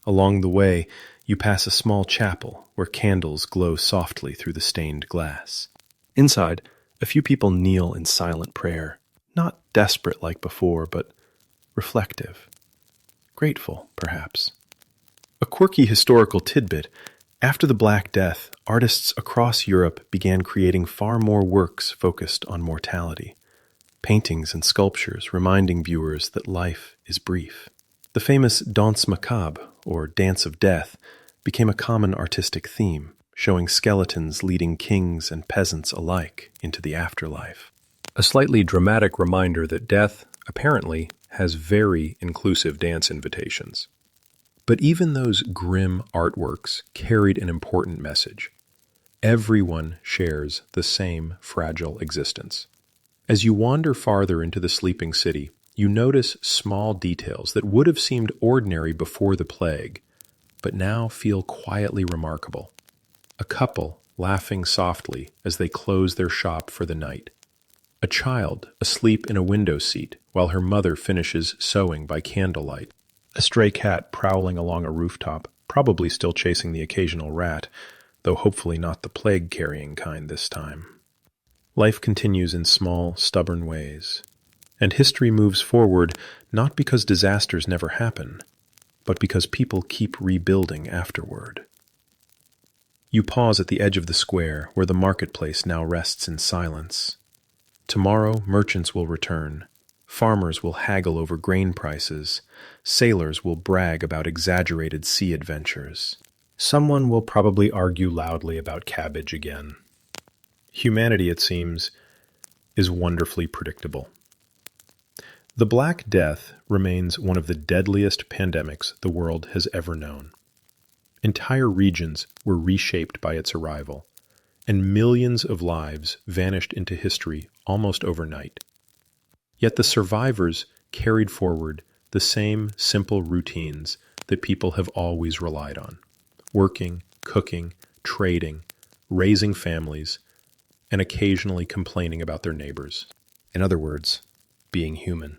Speaker 1: Along the way, you pass a small chapel where candles glow softly through the stained glass. Inside, a few people kneel in silent prayer, not desperate like before, but reflective. Grateful, perhaps. A quirky historical tidbit: after the Black Death, artists across Europe began creating far more works focused on mortality. Paintings and sculptures reminding viewers that life is brief. The famous Danse Macabre, or Dance of Death, became a common artistic theme, showing skeletons leading kings and peasants alike into the afterlife. A slightly dramatic reminder that death, apparently, has very inclusive dance invitations. But even those grim artworks carried an important message. Everyone shares the same fragile existence. As you wander farther into the sleeping city, you notice small details that would have seemed ordinary before the plague, but now feel quietly remarkable. A couple laughing softly as they close their shop for the night. A child asleep in a window seat while her mother finishes sewing by candlelight. A stray cat prowling along a rooftop, probably still chasing the occasional rat, though hopefully not the plague-carrying kind this time. Life continues in small, stubborn ways, and history moves forward not because disasters never happen, but because people keep rebuilding afterward. You pause at the edge of the square where the marketplace now rests in silence. Tomorrow, merchants will return. Farmers will haggle over grain prices. Sailors will brag about exaggerated sea adventures. Someone will probably argue loudly about cabbage again. Humanity, it seems, is wonderfully predictable. The Black Death remains one of the deadliest pandemics the world has ever known. Entire regions were reshaped by its arrival, and millions of lives vanished into history almost overnight. Yet the survivors carried forward the same simple routines that people have always relied on: working, cooking, trading, raising families, and occasionally complaining about their neighbors. In other words, being human.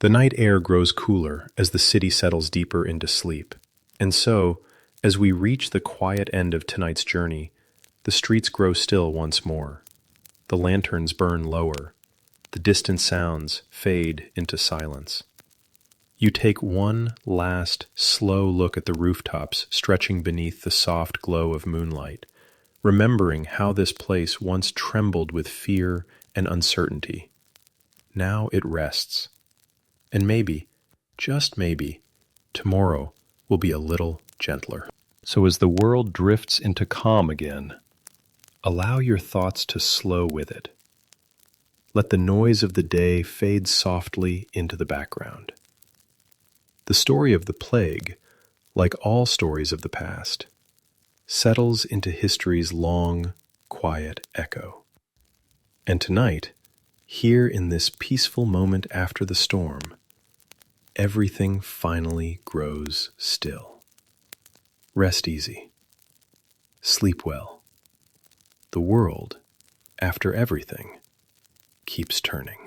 Speaker 1: The night air grows cooler as the city settles deeper into sleep, and so, as we reach the quiet end of tonight's journey, the streets grow still once more. The lanterns burn lower. The distant sounds fade into silence. You take one last, slow look at the rooftops stretching beneath the soft glow of moonlight, remembering how this place once trembled with fear and uncertainty. Now it rests. And maybe, just maybe, tomorrow will be a little gentler. So as the world drifts into calm again, allow your thoughts to slow with it. Let the noise of the day fade softly into the background. The story of the plague, like all stories of the past, settles into history's long, quiet echo. And tonight, here in this peaceful moment after the storm, everything finally grows still. Rest easy. Sleep well. The world, after everything, keeps turning.